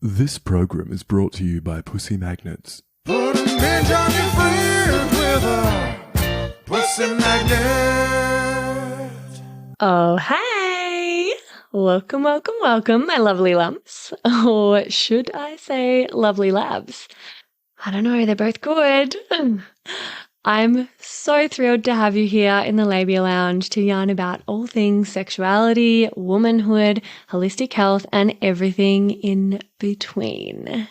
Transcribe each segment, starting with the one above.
This program is brought to you by Pussy Magnets. Put a midge on your fridge with a pussy magnet. Oh, hey! Welcome, welcome, welcome, my lovely lumps. Or should I say lovely labs? I don't know, they're both good. I'm so thrilled to have you here in the Labia Lounge to yarn about all things sexuality, womanhood, holistic health, and everything in between.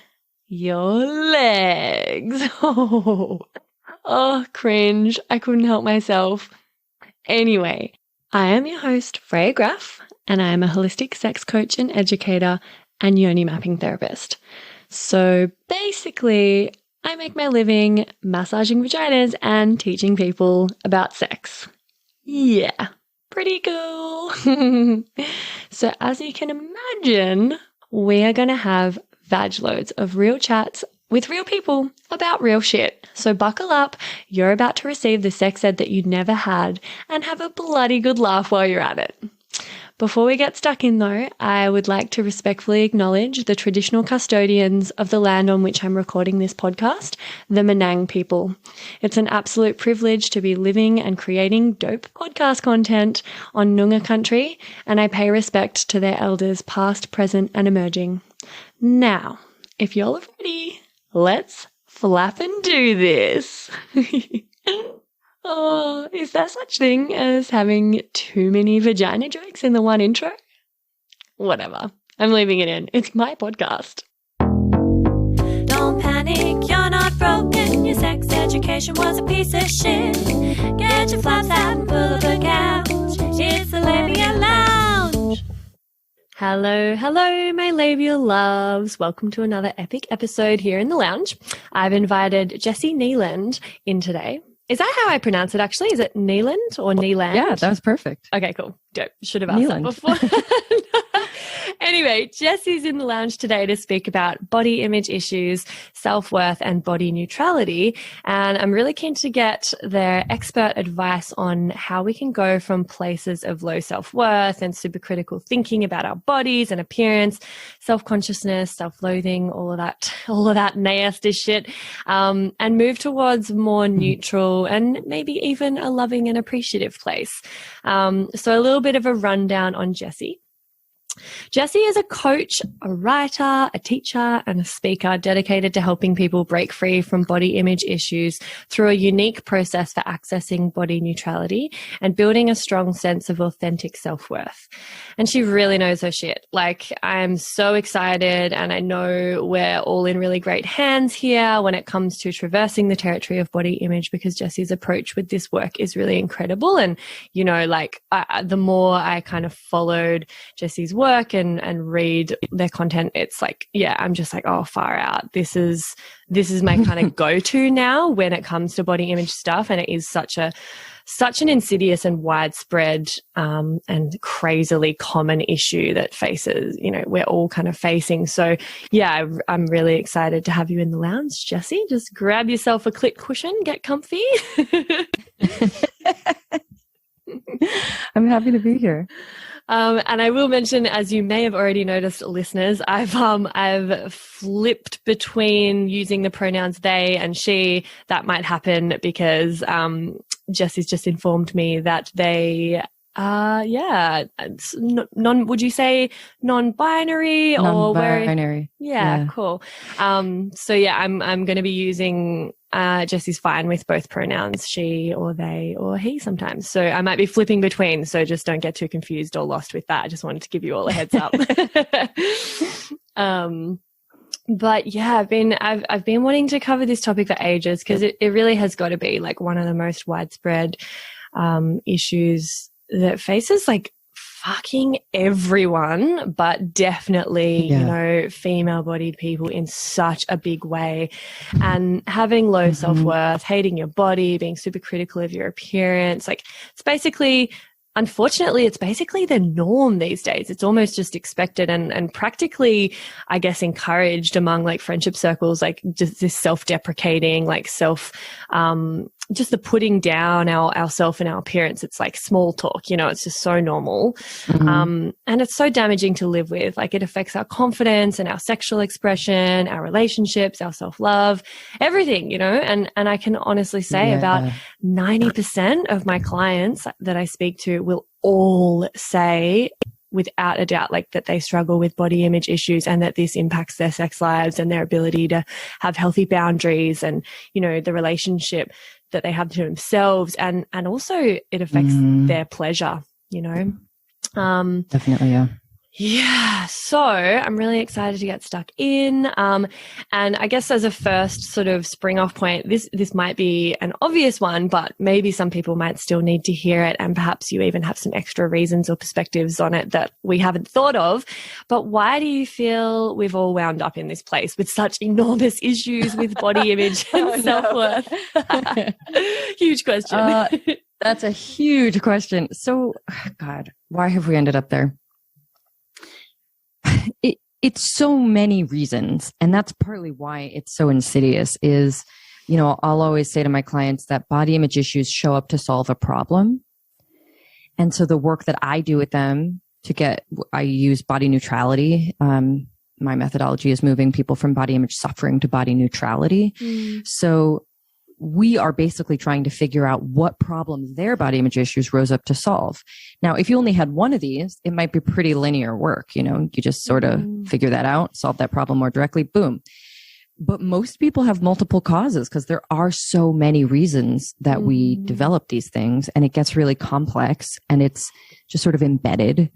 Your legs. Oh, cringe. I couldn't help myself. Anyway, I am your host, Freya Graff, and I am a holistic sex coach and educator and yoni mapping therapist. So basically, I make my living massaging vaginas and teaching people about sex. Yeah, pretty cool. So as you can imagine, we are going to have vag loads of real chats with real people about real shit. So buckle up, you're about to receive the sex ed that you never had and have a bloody good laugh while you're at it. Before we get stuck in though, I would like to respectfully acknowledge the traditional custodians of the land on which I'm recording this podcast, the Menang people. It's an absolute privilege to be living and creating dope podcast content on Noongar country, and I pay respect to their elders past, present, and emerging. Now, if y'all are ready, let's flap and do this. Oh, is there such thing as having too many vagina jokes in the one intro? Whatever. I'm leaving it in. It's my podcast. Don't panic, you're not broken. Your sex education was a piece of shit. Get your flaps out and pull up a couch. It's the Labia Lounge. Hello, hello, my labial loves. Welcome to another epic episode here in the lounge. I've invited Jessi Kneeland in today. Is that how I pronounce it, actually? Is it Kneeland or Kneeland? Yeah, that was perfect. Okay, cool. Dope. Should have asked that before. Anyway, Jessi's in the lounge today to speak about body image issues, self-worth, and body neutrality. And I'm really keen to get their expert advice on how we can go from places of low self-worth and supercritical thinking about our bodies and appearance, self-consciousness, self-loathing, all of that nasty shit, and move towards more neutral and maybe even a loving and appreciative place. So a little bit of a rundown on Jessi. Jessi is a coach, a writer, a teacher, and a speaker dedicated to helping people break free from body image issues through a unique process for accessing body neutrality and building a strong sense of authentic self-worth. And she really knows her shit. Like, I'm so excited, and I know we're all in really great hands here when it comes to traversing the territory of body image, because Jessi's approach with this work is really incredible. And, you know, like, the more I kind of followed Jessi's work and read their content, it's like, yeah, I'm just like, oh, far out. This is my kind of go-to now when it comes to body image stuff. And it is such an insidious and widespread and crazily common issue that we're all kind of facing. So yeah, I'm really excited to have you in the lounge, Jessi. Just grab yourself a clit cushion, get comfy. I'm happy to be here. And I will mention, as you may have already noticed, listeners, I've flipped between using the pronouns they and she. That might happen because Jessi's just informed me that they would you say non-binary or non-binary? Yeah, cool. So yeah, I'm going to be using Jessi's fine with both pronouns, she or they or he sometimes. So I might be flipping between, so just don't get too confused or lost with that. I just wanted to give you all a heads up. But yeah, I've been wanting to cover this topic for ages because it really has got to be like one of the most widespread issues that faces like fucking everyone, but definitely, you know, female-bodied people in such a big way. And having low self-worth, hating your body, being super critical of your appearance, like it's basically, unfortunately, it's basically the norm these days. It's almost just expected and practically, I guess, encouraged among like friendship circles, like just this self-deprecating, like just the putting down ourself and our appearance. It's like small talk, you know, it's just so normal. And it's so damaging to live with. Like it affects our confidence and our sexual expression, our relationships, our self-love, everything, you know, and I can honestly say about 90% of my clients that I speak to will all say without a doubt, like that they struggle with body image issues and that this impacts their sex lives and their ability to have healthy boundaries and, you know, the relationship that they have to themselves. And also it affects their pleasure, you know? Definitely. Yeah. Yeah. So I'm really excited to get stuck in. And I guess as a first sort of spring off point, this might be an obvious one, but maybe some people might still need to hear it. And perhaps you even have some extra reasons or perspectives on it that we haven't thought of. But why do you feel we've all wound up in this place with such enormous issues with body image and self-worth? Huge question. That's a huge question. So, God, why have we ended up there? It's so many reasons. And that's partly why it's so insidious is, you know, I'll always say to my clients that body image issues show up to solve a problem. And so the work that I do with them I use body neutrality. My methodology is moving people from body image suffering to body neutrality. So we are basically trying to figure out what problems their body image issues rose up to solve. Now, if you only had one of these, it might be pretty linear work. You know, you just sort of figure that out, solve that problem more directly, boom. But most people have multiple causes because there are so many reasons that we develop these things, and it gets really complex and it's just sort of embedded.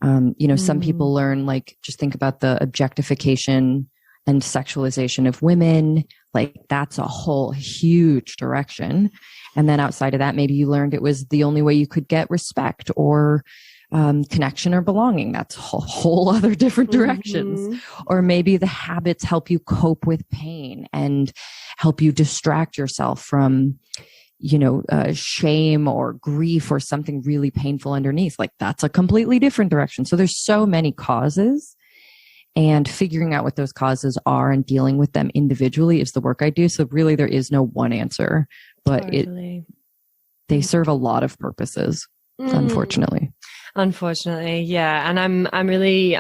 You know, some people learn, like, just think about the objectification and sexualization of women. Like that's a whole huge direction. And then outside of that, maybe you learned it was the only way you could get respect or connection or belonging. That's whole other different directions. Or maybe the habits help you cope with pain and help you distract yourself from, you know, shame or grief or something really painful underneath. Like that's a completely different direction. So there's so many causes. And figuring out what those causes are and dealing with them individually is the work I do. So really there is no one answer, but they serve a lot of purposes, unfortunately. Unfortunately, yeah. And I'm really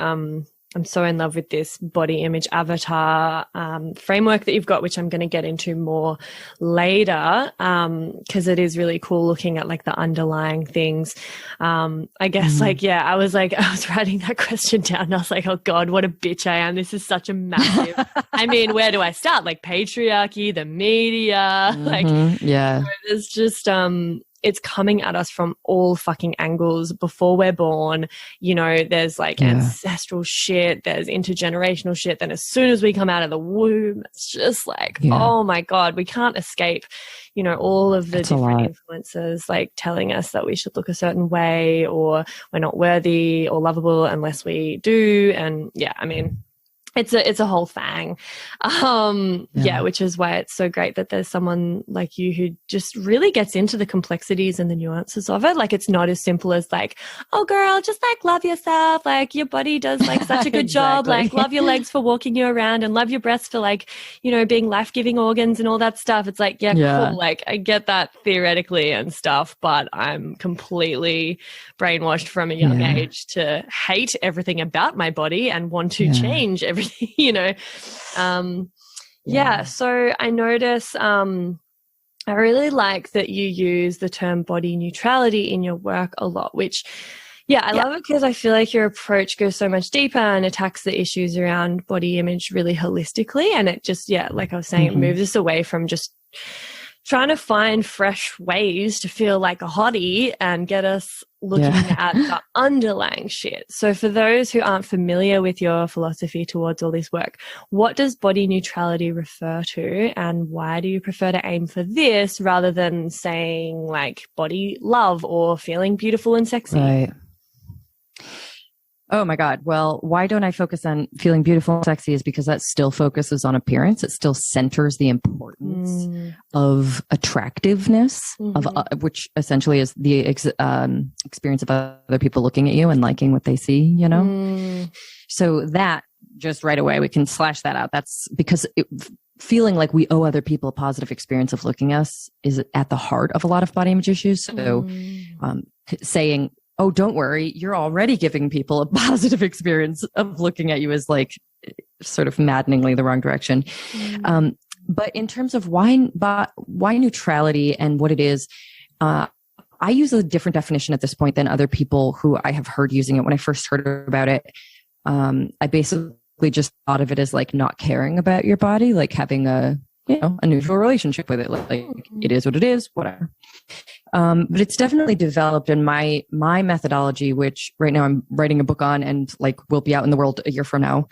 I'm so in love with this body image avatar framework that you've got, which I'm going to get into more later, because it is really cool looking at like the underlying things. I guess I was writing that question down and I was like, oh God, what a bitch I am. This is such a massive, I mean, where do I start? Like patriarchy, the media, there's just, it's coming at us from all fucking angles before we're born. You know, there's like ancestral shit, there's intergenerational shit. Then as soon as we come out of the womb, it's just like, oh my God, we can't escape, you know, all of the different influences like telling us that we should look a certain way or we're not worthy or lovable unless we do. And I mean, it's a whole thing. Which is why it's so great that there's someone like you who just really gets into the complexities and the nuances of it. Like it's not as simple as like, oh girl, just like love yourself. Like your body does like such a good job. Like love your legs for walking you around and love your breasts for like, you know, being life-giving organs and all that stuff. It's like, cool. Like I get that theoretically and stuff, but I'm completely brainwashed from a young age to hate everything about my body and want to change everything. You know, so I notice, I really like that you use the term body neutrality in your work a lot, which, I love it because I feel like your approach goes so much deeper and attacks the issues around body image really holistically. And it just, like I was saying, it moves us away from just trying to find fresh ways to feel like a hottie and get us looking at the underlying shit. So for those who aren't familiar with your philosophy towards all this work, what does body neutrality refer to and why do you prefer to aim for this rather than saying like body love or feeling beautiful and sexy? Right. Oh my God. Well, why don't I focus on feeling beautiful and sexy is because that still focuses on appearance. It still centers the importance of attractiveness, of which essentially is the experience of other people looking at you and liking what they see, you know? So that just right away, we can slash that out. That's because feeling like we owe other people a positive experience of looking at us is at the heart of a lot of body image issues. So saying, oh, don't worry, you're already giving people a positive experience of looking at you is like sort of maddeningly the wrong direction. But in terms of why neutrality and what it is, I use a different definition at this point than other people who I have heard using it. When I first heard about it, I basically just thought of it as like not caring about your body, like having a neutral relationship with it. Like it is what it is, whatever. But it's definitely developed in my methodology, which right now I'm writing a book on and like will be out in the world a year from now,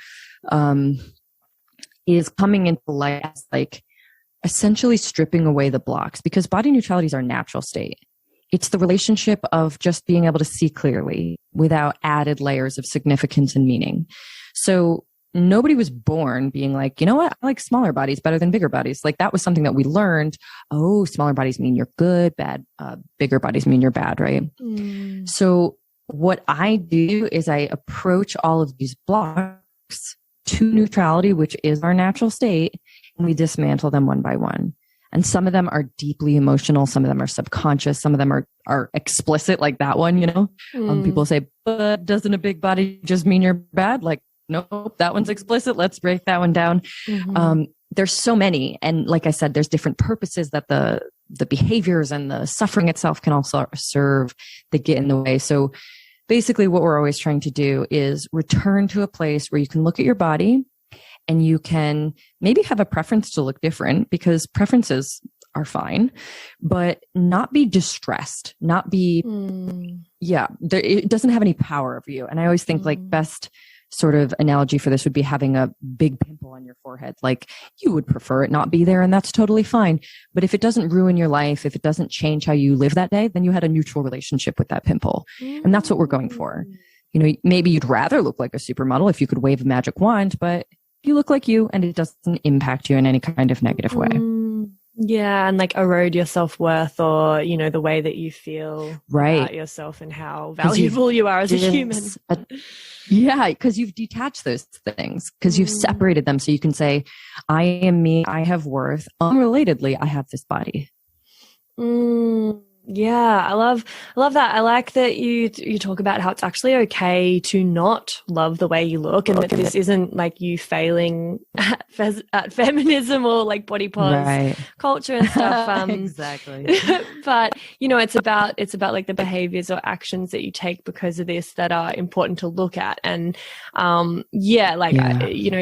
is coming into light as like essentially stripping away the blocks, because body neutrality is our natural state. It's the relationship of just being able to see clearly without added layers of significance and meaning. So nobody was born being like, you know what, I like smaller bodies better than bigger bodies. Like that was something that we learned. Oh, smaller bodies mean you're good, bad. Bigger bodies mean you're bad, right? So what I do is I approach all of these blocks to neutrality, which is our natural state, and we dismantle them one by one. And some of them are deeply emotional. Some of them are subconscious. Some of them are explicit, like that one, people say, but doesn't a big body just mean you're bad? Like, nope, that one's explicit. Let's break that one down. There's so many. And like I said, there's different purposes that the behaviors and the suffering itself can also serve that get in the way. So basically what we're always trying to do is return to a place where you can look at your body and you can maybe have a preference to look different, because preferences are fine, but not be distressed, not be, it doesn't have any power over you. And I always think like best sort of analogy for this would be having a big pimple on your forehead. Like you would prefer it not be there, and that's totally fine. But if it doesn't ruin your life, if it doesn't change how you live that day, then you had a neutral relationship with that pimple. And that's what we're going for. Maybe you'd rather look like a supermodel if you could wave a magic wand, but you look like you and it doesn't impact you in any kind of negative way. Yeah, and like erode your self-worth or, the way that you feel about yourself and how valuable you are as a human. Because you've detached those things, because you've separated them. So you can say, I am me, I have worth. Unrelatedly, I have this body. Yeah, I love that. I like that you talk about how it's actually okay to not love the way you look, and that this isn't like you failing at feminism or like body pose culture and stuff. Exactly. But it's about like the behaviors or actions that you take because of this that are important to look at. And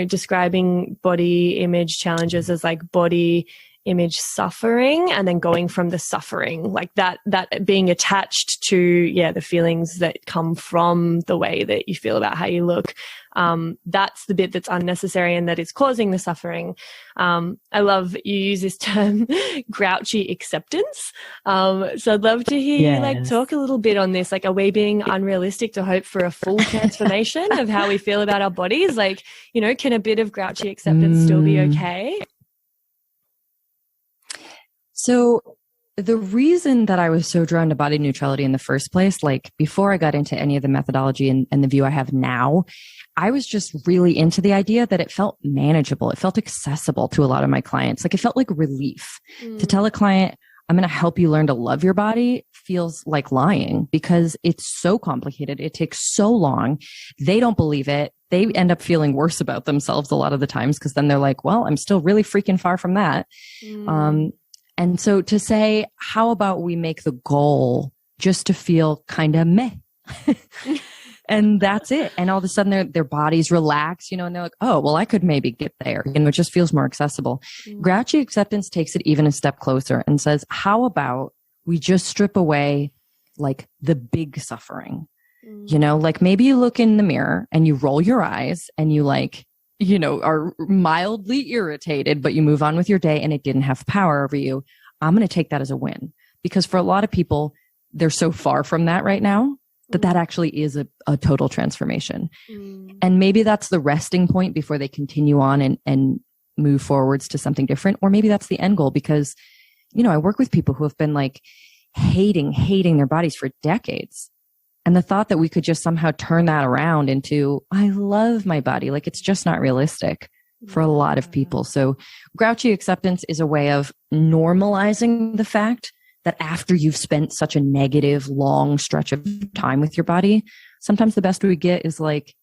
describing body image challenges as like body image suffering, and then going from the suffering, like that being attached to the feelings that come from the way that you feel about how you look. That's the bit that's unnecessary and that is causing the suffering. I love you use this term grouchy acceptance. So I'd love to hear you like talk a little bit on this. Like, are we being unrealistic to hope for a full transformation of how we feel about our bodies? Like, can a bit of grouchy acceptance still be okay? So the reason that I was so drawn to body neutrality in the first place, like before I got into any of the methodology and the view I have now, I was just really into the idea that it felt manageable. It felt accessible to a lot of my clients. Like it felt like relief. To tell a client, I'm going to help you learn to love your body feels like lying, because it's so complicated. It takes so long. They don't believe it. They end up feeling worse about themselves a lot of the times, because then they're like, well, I'm still really freaking far from that. And so to say, how about we make the goal just to feel kind of meh? And that's it. And all of a sudden their bodies relax, and they're like, oh, well, I could maybe get there. It just feels more accessible. Grouchy acceptance takes it even a step closer and says, how about we just strip away like the big suffering? Like maybe you look in the mirror and you roll your eyes and you like, are mildly irritated, but you move on with your day and it didn't have power over you. I'm going to take that as a win, because for a lot of people, they're so far from that right now that actually is a total transformation. And maybe that's the resting point before they continue on and move forwards to something different. Or maybe that's the end goal, because, I work with people who have been like hating their bodies for decades. And the thought that we could just somehow turn that around into, I love my body, like it's just not realistic. for a lot of people. So grouchy acceptance is a way of normalizing the fact that after you've spent such a negative, long stretch of time with your body, sometimes the best we get is like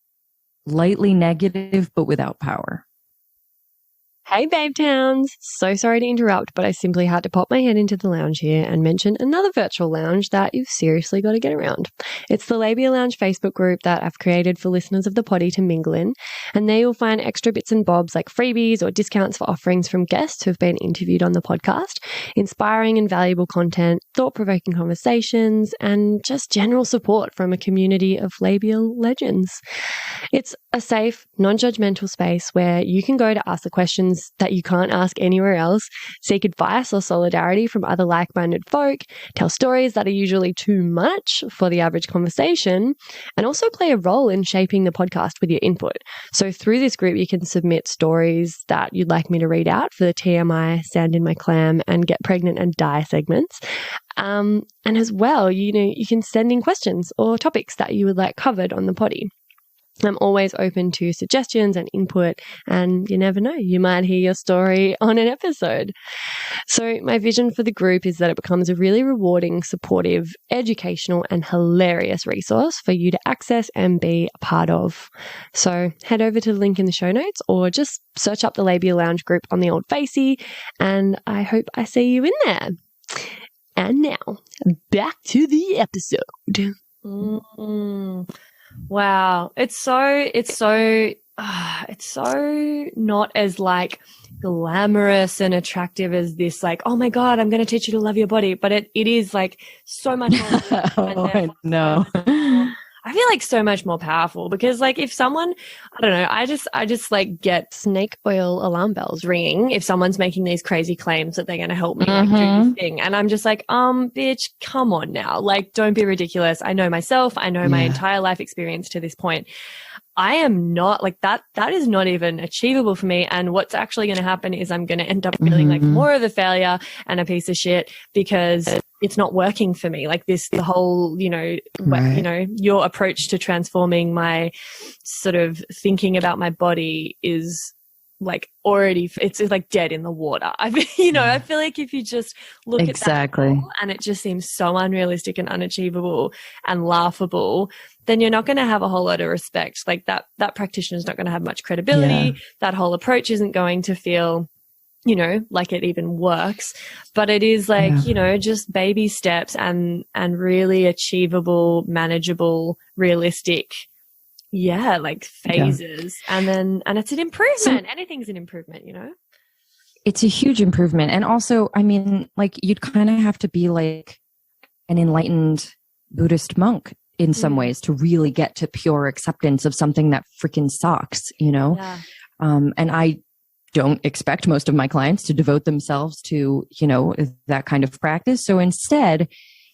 lightly negative, but without power. Hey, Babe Towns. So sorry to interrupt, but I simply had to pop my head into the lounge here and mention another virtual lounge that you've seriously got to get around. It's the Labia Lounge Facebook group that I've created for listeners of the poddy to mingle in, and there you'll find extra bits and bobs like freebies or discounts for offerings from guests who've been interviewed on the podcast, inspiring and valuable content, thought-provoking conversations, and just general support from a community of labial legends. It's a safe, non-judgmental space where you can go to ask the questions that you can't ask anywhere else, seek advice or solidarity from other like-minded folk, tell stories that are usually too much for the average conversation, and also play a role in shaping the podcast with your input. So through this group, you can submit stories that you'd like me to read out for the TMI, Sand in My Clam, and Get Pregnant and Die segments. And as well, you can send in questions or topics that you would like covered on the poddy. I'm always open to suggestions and input, and you never know, you might hear your story on an episode. So my vision for the group is that it becomes a really rewarding, supportive, educational, and hilarious resource for you to access and be a part of. So head over to the link in the show notes or just search up the Labia Lounge group on the old Facey, and I hope I see you in there. And now, back to the episode. Wow. It's so not as like glamorous and attractive as this, like, oh my God, I'm going to teach you to love your body. But it is like so much more. I know. I feel like so much more powerful because like if someone, I don't know, I just like get snake oil alarm bells ringing if someone's making these crazy claims that they're going to help me like, do this thing. And I'm just like, bitch, come on now. Like, don't be ridiculous. I know myself. I know my entire life experience to this point. I am not like that. That is not even achievable for me. And what's actually going to happen is I'm going to end up feeling like more of a failure and a piece of shit because it's not working for me. Like the whole, your approach to transforming my sort of thinking about my body is like already, it's like dead in the water. I feel like if you just look at that and it just seems so unrealistic and unachievable and laughable, then you're not going to have a whole lot of respect. Like that practitioner is not going to have much credibility. Yeah. That whole approach isn't going to feel, like it even works, but it is like, just baby steps and really achievable, manageable, realistic, like phases. Yeah. And it's an improvement. Anything's an improvement, It's a huge improvement. And also, I mean, like you'd kind of have to be like an enlightened Buddhist monk in some ways to really get to pure acceptance of something that freaking sucks, Yeah. And I don't expect most of my clients to devote themselves to, that kind of practice. So instead,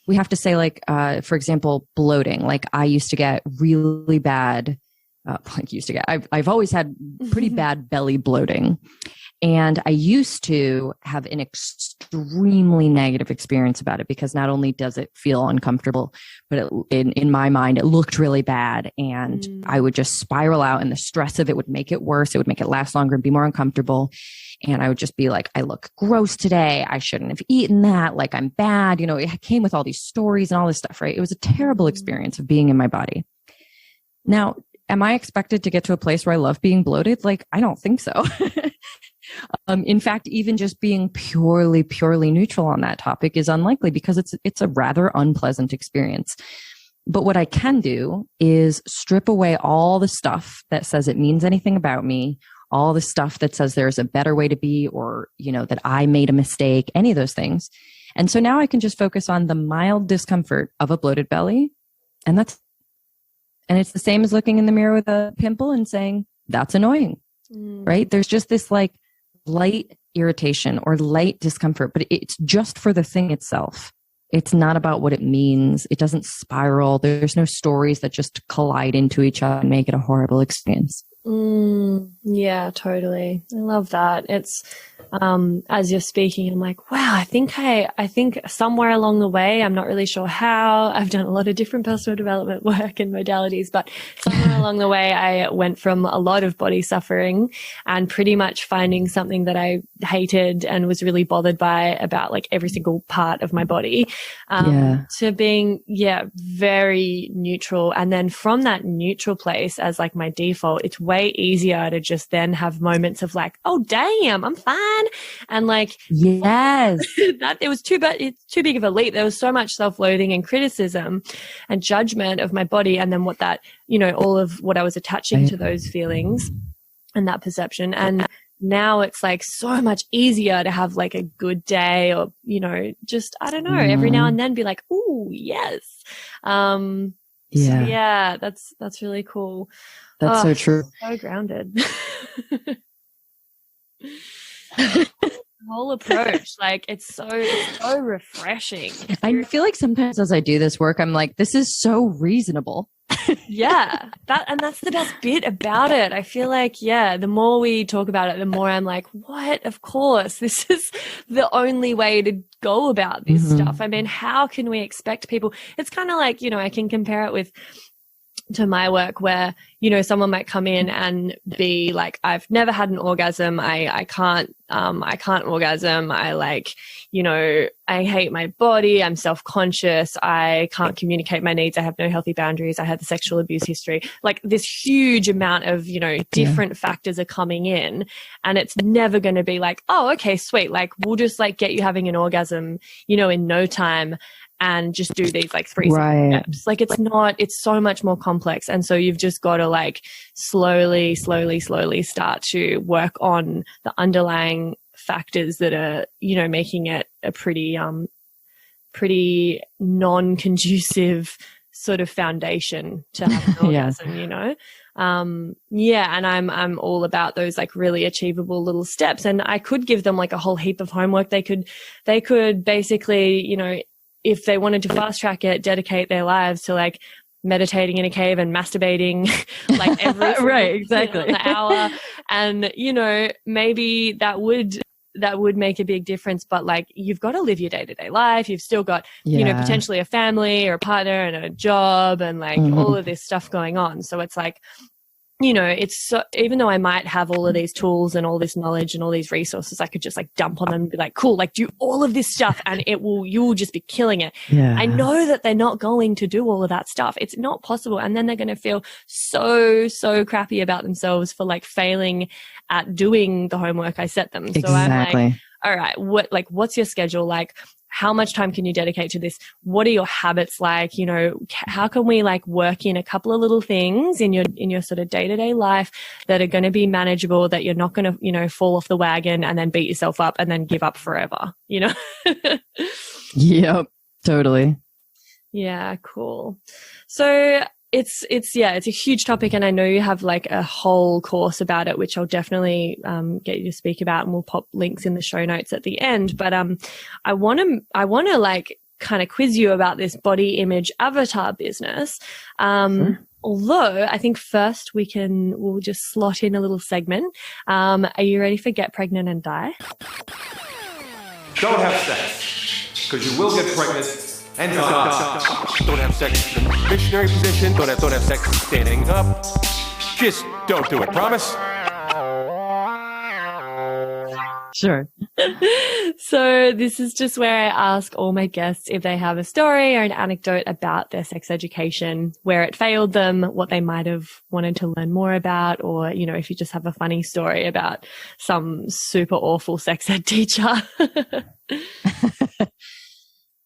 we have to say like, for example, bloating. Like I used to get really bad, I've always had pretty bad belly bloating. And I used to have an extremely negative experience about it because not only does it feel uncomfortable, but in my mind, it looked really bad. And I would just spiral out and the stress of it would make it worse. It would make it last longer and be more uncomfortable. And I would just be like, I look gross today. I shouldn't have eaten that. Like I'm bad. It came with all these stories and all this stuff, right? It was a terrible experience of being in my body. Now, am I expected to get to a place where I love being bloated? Like, I don't think so. In fact, even just being purely neutral on that topic is unlikely because it's a rather unpleasant experience. But what I can do is strip away all the stuff that says it means anything about me, all the stuff that says there's a better way to be or, that I made a mistake, any of those things. And so now I can just focus on the mild discomfort of a bloated belly. And it's the same as looking in the mirror with a pimple and saying, that's annoying, right? There's just this like light irritation or light discomfort, but it's just for the thing itself. It's not about what it means. It doesn't spiral. There's no stories that just collide into each other and make it a horrible experience. Yeah, totally. I love that. It's, as you're speaking, I'm like, wow, I think somewhere along the way, I'm not really sure how, I've done a lot of different personal development work and modalities, but somewhere along the way, I went from a lot of body suffering and pretty much finding something that I hated and was really bothered by about like every single part of my body, to being, very neutral. And then from that neutral place as like my default, it's way easier to just then have moments of like, oh, damn, I'm fine. And like, yes, that it's too big of a leap. There was so much self-loathing and criticism and judgment of my body. And then what that, all of what I was attaching to those feelings and that perception. And now it's like so much easier to have like a good day or, just, I don't know, every now and then be like, ooh, yes. So that's really cool. That's so true. So grounded. The whole approach, like it's so refreshing. I feel like sometimes as I do this work, I'm like, this is so reasonable. That's the best bit about it. I feel like, the more we talk about it, the more I'm like, what? Of course, this is the only way to go about this stuff. I mean, how can we expect people? It's kind of like, I can compare it to my work where, someone might come in and be like, I've never had an orgasm. I can't orgasm. I hate my body. I'm self-conscious. I can't communicate my needs. I have no healthy boundaries. I had the sexual abuse history. Like this huge amount of, different factors are coming in, and it's never going to be like, oh, okay, sweet. Like we'll just like get you having an orgasm, in no time. And just do these like 3 steps. Like it's so much more complex. And so you've just got to like slowly start to work on the underlying factors that are, making it a pretty non-conducive sort of foundation to have an orgasm, and I'm all about those like really achievable little steps. And I could give them like a whole heap of homework. They could basically, if they wanted to fast track it, dedicate their lives to like meditating in a cave and masturbating like every an hour. And, maybe that would make a big difference, but like you've got to live your day-to-day life. You've still got, potentially a family or a partner and a job and like all of this stuff going on. So it's like, it's so, even though I might have all of these tools and all this knowledge and all these resources, I could just like dump on them and be like, cool, like do all of this stuff and you will just be killing it. I know that they're not going to do all of that stuff. It's not possible. And then they're going to feel so crappy about themselves for like failing at doing the homework I set them. So I'm like, all right, what's your schedule like? How much time can you dedicate to this? What are your habits like? How can we like work in a couple of little things in your sort of day-to-day life that are going to be manageable, that you're not going to, fall off the wagon and then beat yourself up and then give up forever, Yep, totally. Yeah, cool. So it's a huge topic, and I know you have like a whole course about it, which I'll definitely get you to speak about, and we'll pop links in the show notes at the end. But I want to like kind of quiz you about this body image avatar business. Although I think first we'll just slot in a little segment. Are you ready for Get Pregnant and Die? Don't have sex, because you will get pregnant and die. Don't have sex in the missionary position. Don't have sex standing up. Just don't do it. Promise? Sure. So this is just where I ask all my guests if they have a story or an anecdote about their sex education, where it failed them, what they might have wanted to learn more about, or, if you just have a funny story about some super awful sex ed teacher.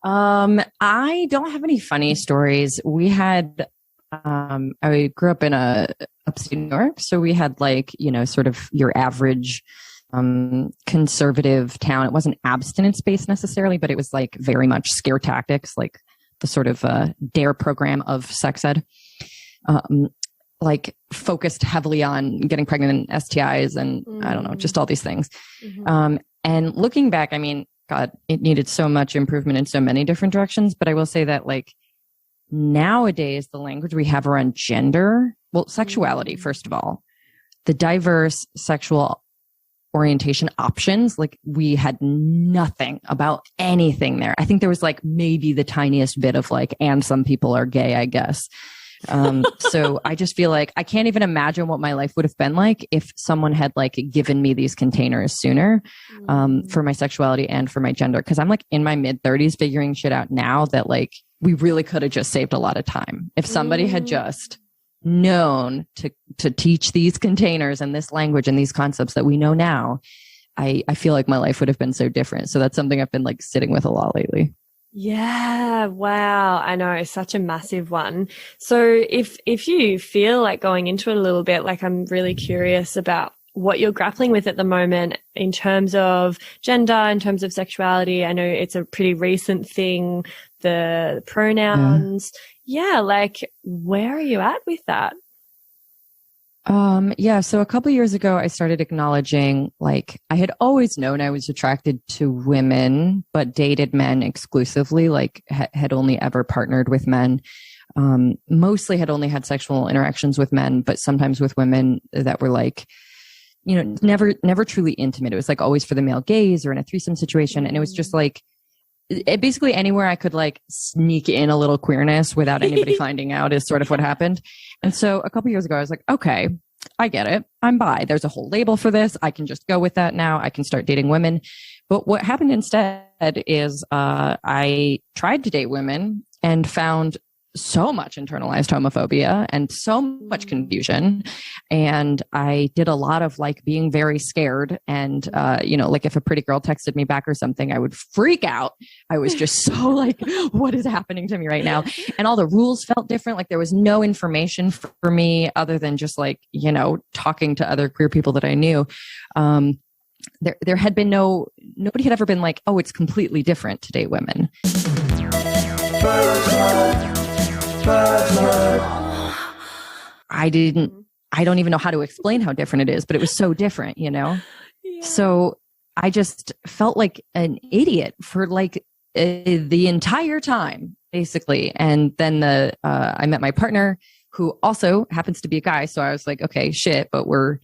I don't have any funny stories. We had, I grew up in upstate New York. So we had like, sort of your average, conservative town. It wasn't abstinence based necessarily, but it was like very much scare tactics, like the sort of, DARE program of sex ed, like focused heavily on getting pregnant and STIs and I don't know, just all these things. And looking back, I mean, God, it needed so much improvement in so many different directions. But I will say that like nowadays, the language we have around gender, well, sexuality, first of all, the diverse sexual orientation options. Like we had nothing about anything there. I think there was like maybe the tiniest bit of like, and some people are gay, I guess. So I just feel like I can't even imagine what my life would have been like if someone had like given me these containers sooner, for my sexuality and for my gender. Cause I'm like in my mid-30s figuring shit out now that like we really could have just saved a lot of time. If somebody had just known to teach these containers and this language and these concepts that we know now, I feel like my life would have been so different. So that's something I've been like sitting with a lot lately. Yeah. Wow. I know. Such a massive one. So if you feel like going into it a little bit, like I'm really curious about what you're grappling with at the moment in terms of gender, in terms of sexuality. I know it's a pretty recent thing, the pronouns. Yeah. Like where are you at with that? So a couple years ago, I started acknowledging, like, I had always known I was attracted to women, but dated men exclusively, like had only ever partnered with men. Mostly had only had sexual interactions with men, but sometimes with women that were like, you know, never truly intimate. It was like always for the male gaze or in a threesome situation. And it was just like, basically anywhere I could like sneak in a little queerness without anybody finding out is sort of what happened. And so a couple years ago, I was like, okay, I get it. I'm bi. There's a whole label for this. I can just go with that now. I can start dating women. But what happened instead is I tried to date women and found so much internalized homophobia and so much confusion. And I did a lot of like being very scared. And, like if a pretty girl texted me back or something, I would freak out. I was just so like, what is happening to me right now? And all the rules felt different. Like there was no information for me other than just like, talking to other queer people that I knew. There had been nobody had ever been like, oh, it's completely different to date women. I don't even know how to explain how different it is, but it was so different, Yeah. So I just felt like an idiot for like the entire time, basically. And then I met my partner, who also happens to be a guy. So I was like, okay, shit, but we're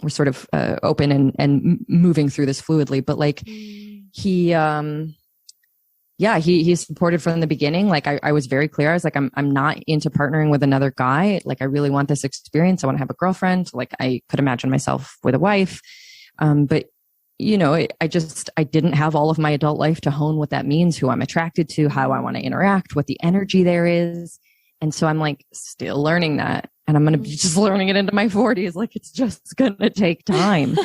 sort of open and moving through this fluidly. But like he supported from the beginning. Like I was very clear. I was like, I'm not into partnering with another guy. Like I really want this experience. I want to have a girlfriend. Like I could imagine myself with a wife. But I didn't have all of my adult life to hone what that means, who I'm attracted to, how I want to interact, what the energy there is. And so I'm like still learning that. And I'm going to be just learning it into my 40s. Like it's just going to take time.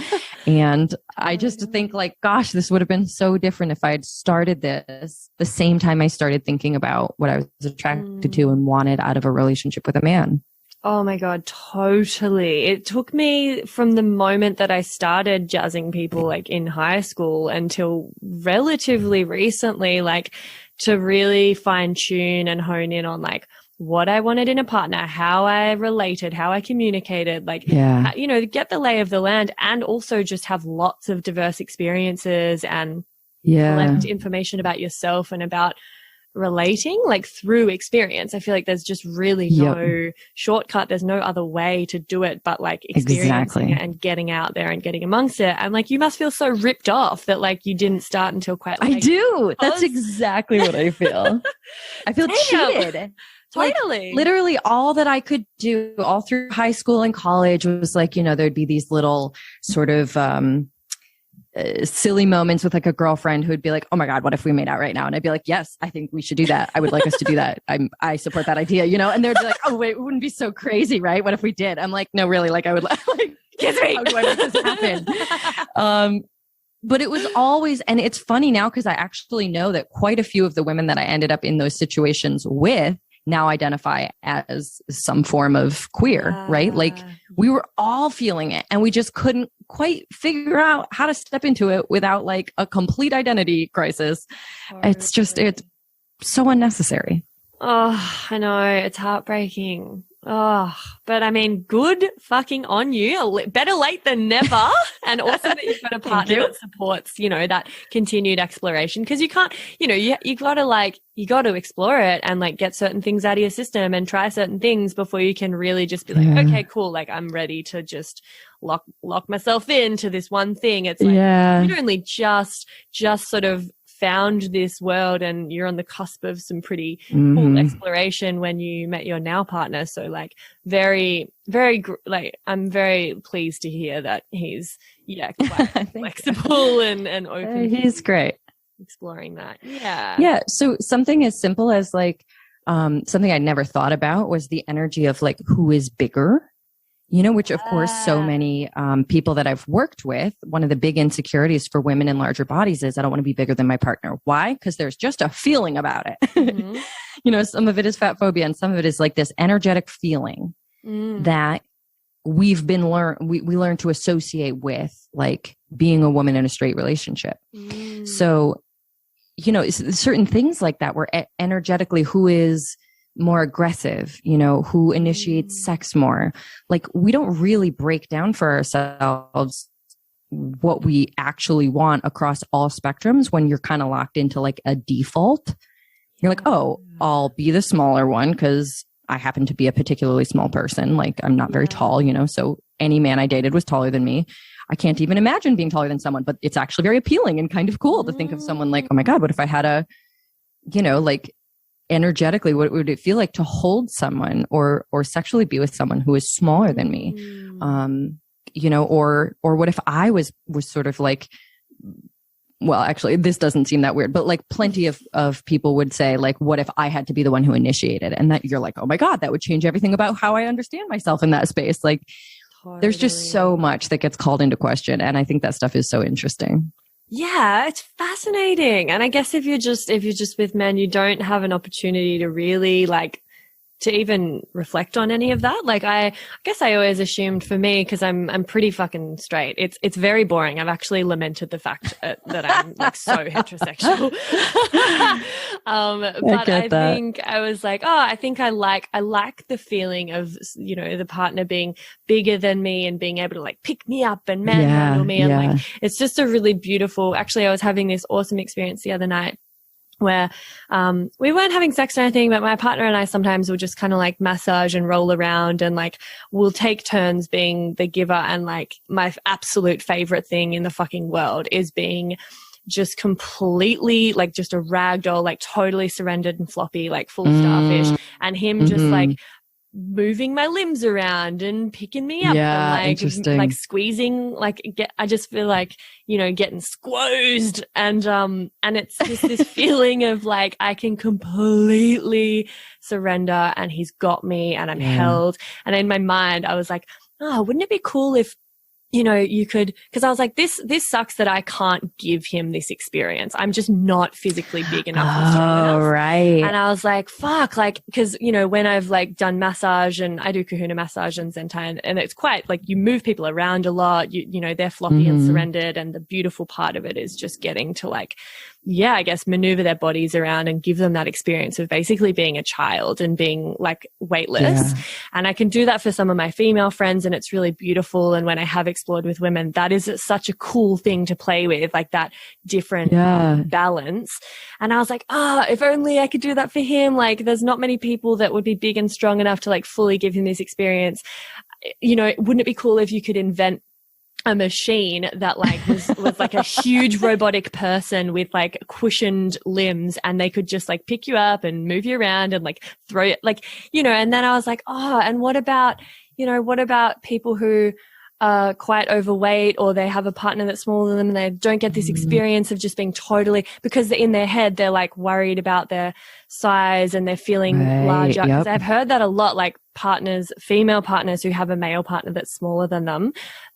And I just think like, gosh, this would have been so different if I had started this the same time I started thinking about what I was attracted to and wanted out of a relationship with a man. Oh my God, totally. It took me from the moment that I started jazzing people like in high school until relatively recently, like to really fine tune and hone in on like what I wanted in a partner, how I related, how I communicated, like, get the lay of the land and also just have lots of diverse experiences and collect information about yourself and about relating like through experience. I feel like there's just really no shortcut. There's no other way to do it but like experiencing it and getting out there and getting amongst it. And like you must feel so ripped off that like you didn't start until quite late. I do. That's exactly what I feel. I feel cheated. Totally. Like, literally all that I could do all through high school and college was like, there'd be these little sort of silly moments with like a girlfriend who would be like, oh my God, what if we made out right now? And I'd be like, yes, I think we should do that. I would like us to do that. I support that idea, And they'd be like, oh wait, it wouldn't be so crazy, right? What if we did? I'm like, no, really, like I would like, kiss me. How do I make this happen? But it was always, and it's funny now because I actually know that quite a few of the women that I ended up in those situations with now identify as some form of queer, right? Like we were all feeling it and we just couldn't quite figure out how to step into it without like a complete identity crisis. It's so unnecessary. Oh, I know. It's heartbreaking. Oh, but I mean, good fucking on you. Better late than never. And also that you've got a partner that supports, that continued exploration. Cause you can't, you gotta explore it and like get certain things out of your system and try certain things before you can really just be like, okay, cool. Like I'm ready to just lock myself into this one thing. It's like, you'd only just sort of found this world, and you're on the cusp of some pretty cool exploration when you met your now partner. So like very, very, like, I'm very pleased to hear that he's, quite flexible and open. He's great. Exploring that. Yeah. Yeah. So something as simple as like, something I never thought about was the energy of like, who is bigger? You know, which of course, so many people that I've worked with, one of the big insecurities for women in larger bodies is I don't want to be bigger than my partner. Why? Because there's just a feeling about it. You know, some of it is fat phobia and some of it is like this energetic feeling that we've been we learn to associate with like being a woman in a straight relationship. So, you know, certain things like that where energetically who is more aggressive, you know, who initiates sex more. Like we don't really break down for ourselves what we actually want across all spectrums when you're kind of locked into like a default. You're like, oh, I'll be the smaller one because I happen to be a particularly small person. Like I'm not very tall, you know, so any man I dated was taller than me. I can't even imagine being taller than someone, but it's actually very appealing and kind of cool to think of someone like, oh my God, what if I had a, you know, like energetically, what would it feel like to hold someone or sexually be with someone who is smaller than me? You know, or what if I was sort of like, well, actually, this doesn't seem that weird, but like plenty of people would say like, what if I had to be the one who initiated? And that you're like, oh my God, that would change everything about how I understand myself in that space. Like there's just so much that gets called into question. And I think that stuff is so interesting. Yeah, it's fascinating. And I guess if you're just with men, you don't have an opportunity to really like to even reflect on any of that. Like I guess I always assumed for me, because I'm pretty fucking straight. It's very boring. I've actually lamented the fact that I'm like so heterosexual. But I think I was like, oh, I think I like the feeling of, you know, the partner being bigger than me and being able to like pick me up and manhandle me. And like, it's just a really beautiful, actually I was having this awesome experience the other night where we weren't having sex or anything, but my partner and I sometimes will just kind of like massage and roll around and like we'll take turns being the giver. And like my absolute favorite thing in the fucking world is being just completely like just a rag doll, like totally surrendered and floppy, like full starfish, and him just like moving my limbs around and picking me up and like squeezing, I just feel like, you know, getting squozed and it's just this feeling of like I can completely surrender and he's got me and I'm held. And in my mind I was like, oh, wouldn't it be cool if, you know, you could, because I was like, this sucks that I can't give him this experience. I'm just not physically big enough and strong enough. Right. And I was like, fuck, like, because, you know, when I've like done massage and I do kahuna massage and zentai, and it's quite like you move people around a lot, you know, they're floppy and surrendered. And the beautiful part of it is just getting to like, I guess maneuver their bodies around and give them that experience of basically being a child and being like weightless. And I can do that for some of my female friends and it's really beautiful. And when I have explored with women, that is such a cool thing to play with, like that different balance. And I was like, if only I could do that for him. Like there's not many people that would be big and strong enough to like fully give him this experience. You know, wouldn't it be cool if you could invent a machine that like was like a huge robotic person with like cushioned limbs and they could just like pick you up and move you around and like throw it, like, you know. And then I was like, and what about people who are quite overweight or they have a partner that's smaller than them and they don't get this experience of just being totally, because in their head they're like worried about their size and they're feeling larger. Because I've heard that a lot, like female partners who have a male partner that's smaller than them.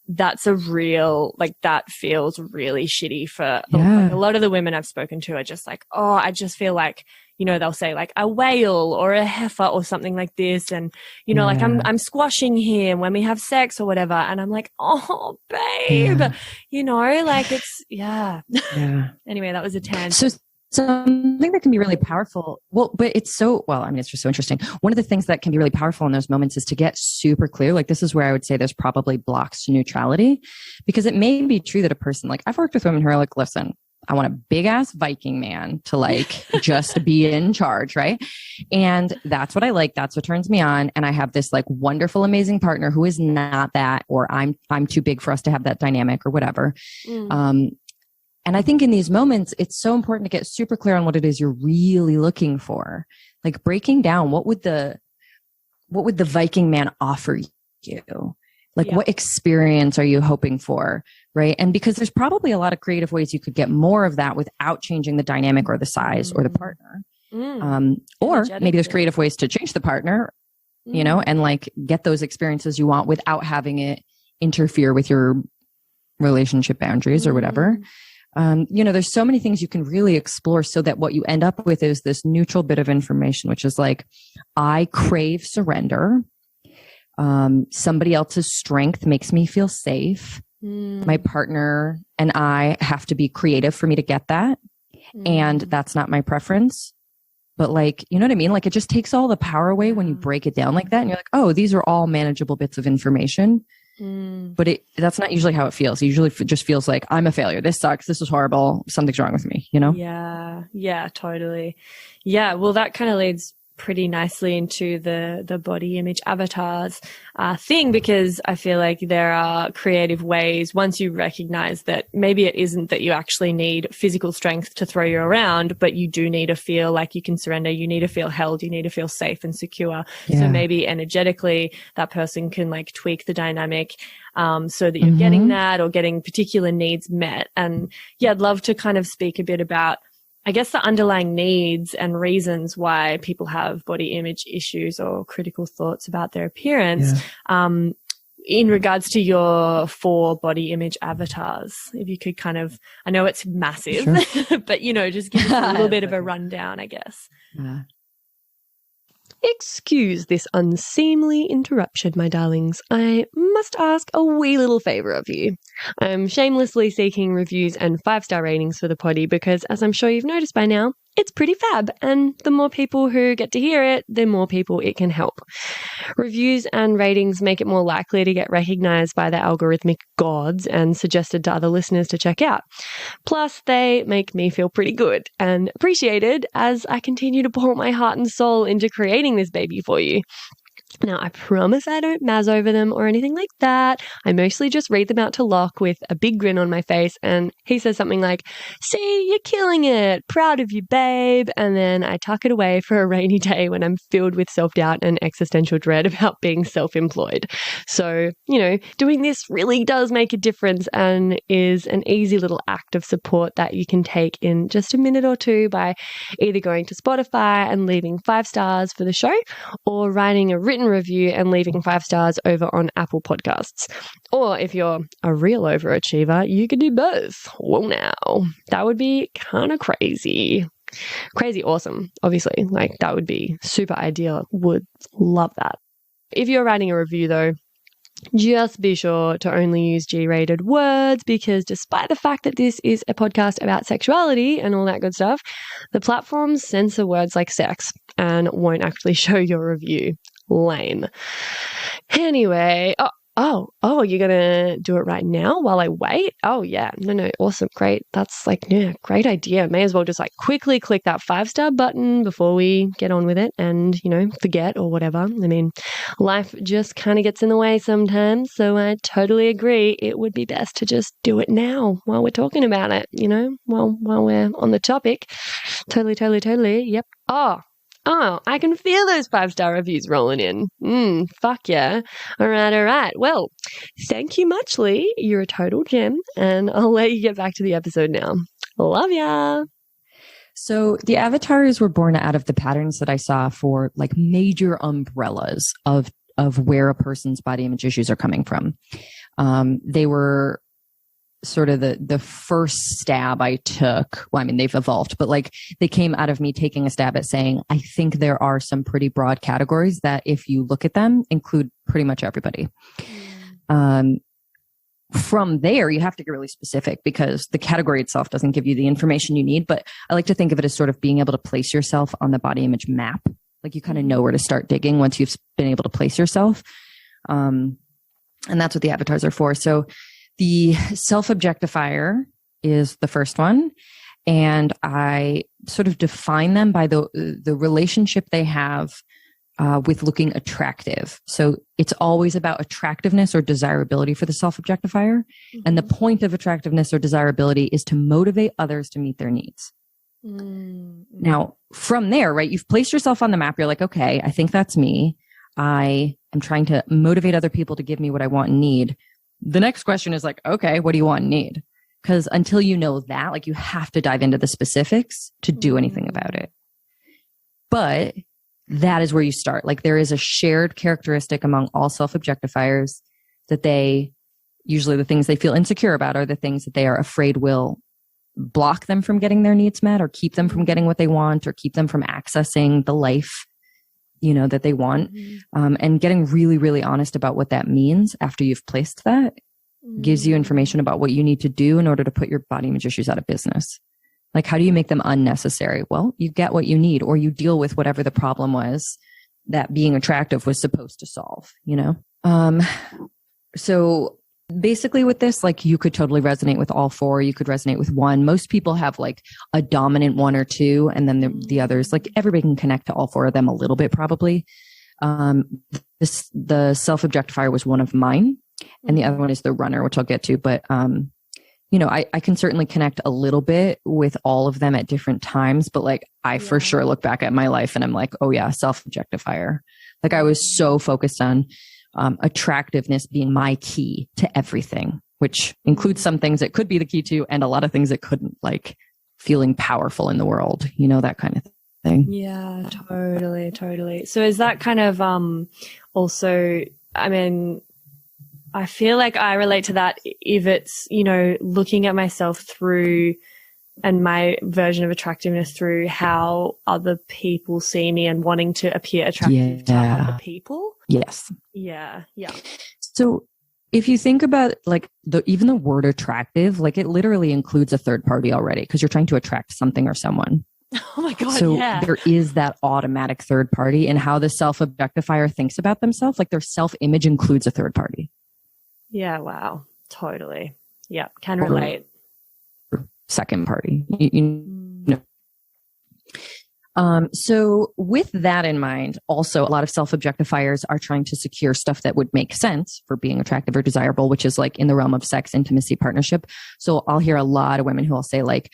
That's a real, like that feels really shitty for like, a lot of the women I've spoken to are just like, I just feel like, you know, they'll say like a whale or a heifer or something like this. And, you know, like I'm squashing him when we have sex or whatever. And I'm like, oh, babe, you know, like it's, Anyway, that was a tangent. So something that can be really powerful. But it's just so interesting. One of the things that can be really powerful in those moments is to get super clear. Like this is where I would say there's probably blocks to neutrality, because it may be true that a person, like I've worked with women who are like, listen, I want a big ass Viking man to like just be in charge. Right. And that's what I like. That's what turns me on. And I have this like wonderful, amazing partner who is not that, or I'm too big for us to have that dynamic or whatever. And I think in these moments, it's so important to get super clear on what it is you're really looking for. Like breaking down, what would the Viking man offer you? Like what experience are you hoping for? Right. And because there's probably a lot of creative ways you could get more of that without changing the dynamic or the size or the partner. Or maybe there's creative ways to change the partner, you know, and like get those experiences you want without having it interfere with your relationship boundaries or whatever. You know, there's so many things you can really explore so that what you end up with is this neutral bit of information, which is like, I crave surrender. Somebody else's strength makes me feel safe. My partner and I have to be creative for me to get that. And that's not my preference. But like, you know what I mean? Like it just takes all the power away when you break it down like that. And you're like, oh, these are all manageable bits of information. But that's not usually how it feels. It usually just feels like I'm a failure. This sucks. This is horrible. Something's wrong with me, you know? Yeah, totally. Yeah. Well, that kind of leads pretty nicely into the body image avatars thing, because I feel like there are creative ways once you recognize that maybe it isn't that you actually need physical strength to throw you around, but you do need to feel like you can surrender. You need to feel held. You need to feel safe and secure. So maybe energetically that person can like tweak the dynamic so that you're getting that or getting particular needs met. And yeah, I'd love to kind of speak a bit about, I guess, the underlying needs and reasons why people have body image issues or critical thoughts about their appearance. In regards to your 4 body image avatars, if you could kind of, I know it's massive, but, you know, just give us a little bit of a rundown, I guess. Excuse this unseemly interruption, my darlings. I must ask a wee little favour of you. I'm shamelessly seeking reviews and 5-star ratings for the poddy because, as I'm sure you've noticed by now, it's pretty fab, and the more people who get to hear it, the more people it can help. Reviews and ratings make it more likely to get recognised by the algorithmic gods and suggested to other listeners to check out. Plus, they make me feel pretty good and appreciated as I continue to pour my heart and soul into creating this baby for you. Now, I promise I don't mazz over them or anything like that. I mostly just read them out to Locke with a big grin on my face, and he says something like, "See, you're killing it. Proud of you, babe." And then I tuck it away for a rainy day when I'm filled with self-doubt and existential dread about being self-employed. So, you know, doing this really does make a difference and is an easy little act of support that you can take in just a minute or two by either going to Spotify and leaving 5 stars for the show, or writing a written review and leaving 5 stars over on Apple Podcasts. Or if you're a real overachiever, you could do both. Well, now, that would be kind of crazy. Crazy awesome, obviously. Like, that would be super ideal. Would love that. If you're writing a review, though, just be sure to only use G-rated words, because despite the fact that this is a podcast about sexuality and all that good stuff, the platforms censor words like sex and won't actually show your review. Lame. Anyway, you're gonna do it right now while I wait? Oh yeah, no, awesome, great. That's like, yeah, great idea. May as well just like quickly click that 5-star button before we get on with it and, you know, forget or whatever. I mean, life just kind of gets in the way sometimes, so I totally agree. It would be best to just do it now while we're talking about it, you know, while we're on the topic. Totally. Yep. Oh, I can feel those 5-star reviews rolling in. Fuck yeah. All right. Well, thank you much, Lee. You're a total gem, and I'll let you get back to the episode now. Love ya. So the avatars were born out of the patterns that I saw for like major umbrellas of where a person's body image issues are coming from. They were sort of the first stab I took. Well, I mean, they've evolved, but like they came out of me taking a stab at saying, I think there are some pretty broad categories that if you look at them, include pretty much everybody. From there, you have to get really specific because the category itself doesn't give you the information you need. But I like to think of it as sort of being able to place yourself on the body image map. Like you kind of know where to start digging once you've been able to place yourself. And that's what the avatars are for. So the self-objectifier is the first one. And I sort of define them by the relationship they have with looking attractive. So it's always about attractiveness or desirability for the self-objectifier. Mm-hmm. And the point of attractiveness or desirability is to motivate others to meet their needs. Mm-hmm. Now, from there, right, you've placed yourself on the map. You're like, okay, I think that's me. I am trying to motivate other people to give me what I want and need. The next question is like, okay, what do you want and need? Because until you know that, like, you have to dive into the specifics to do anything about it. But that is where you start. Like, there is a shared characteristic among all self-objectifiers that they, usually the things they feel insecure about are the things that they are afraid will block them from getting their needs met, or keep them from getting what they want, or keep them from accessing the life, you know, that they want. And getting really, really honest about what that means after you've placed that gives you information about what you need to do in order to put your body image issues out of business. Like, how do you make them unnecessary? Well, you get what you need, or you deal with whatever the problem was that being attractive was supposed to solve, you know? So basically with this, like, you could totally resonate with all four. You could resonate with one. Most people have like a dominant one or two, and then the others, like, everybody can connect to all four of them a little bit, probably. The self-objectifier was one of mine, and the other one is the runner, which I'll get to. But, you know, I can certainly connect a little bit with all of them at different times, but like, I for sure look back at my life and I'm like, oh yeah, self-objectifier. Like, I was so focused on attractiveness being my key to everything, which includes some things that could be the key to, and a lot of things that couldn't, like feeling powerful in the world, you know, that kind of thing. Yeah, totally. So is that kind of also, I mean, I feel like I relate to that if it's, you know, looking at myself through, and my version of attractiveness through how other people see me and wanting to appear attractive to other people. Yes. Yeah. So if you think about like even the word attractive, like, it literally includes a third party already, because you're trying to attract something or someone. Oh my God. So yeah. There is that automatic third party, and how the self-objectifier thinks about themselves. Like, their self-image includes a third party. Yeah. Wow. Totally. Yeah. Can relate. Second party, you know. So with that in mind, also a lot of self-objectifiers are trying to secure stuff that would make sense for being attractive or desirable, which is like in the realm of sex, intimacy, partnership. So I'll hear a lot of women who will say like,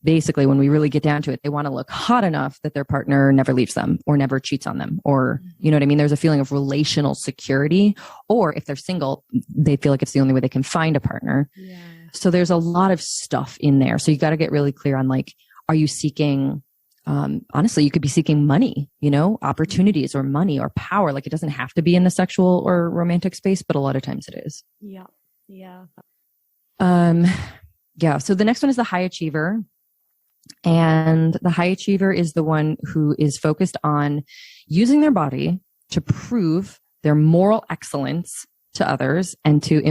basically, when we really get down to it, they want to look hot enough that their partner never leaves them or never cheats on them, or, you know what I mean? There's a feeling of relational security, or if they're single, they feel like it's the only way they can find a partner. Yeah. So there's a lot of stuff in there. So you got to get really clear on like, are you seeking, honestly, you could be seeking money, you know, opportunities or money or power. Like, it doesn't have to be in the sexual or romantic space, but a lot of times it is. Yeah. Yeah. Yeah. So the next one is the high achiever. And the high achiever is the one who is focused on using their body to prove their moral excellence to others, and to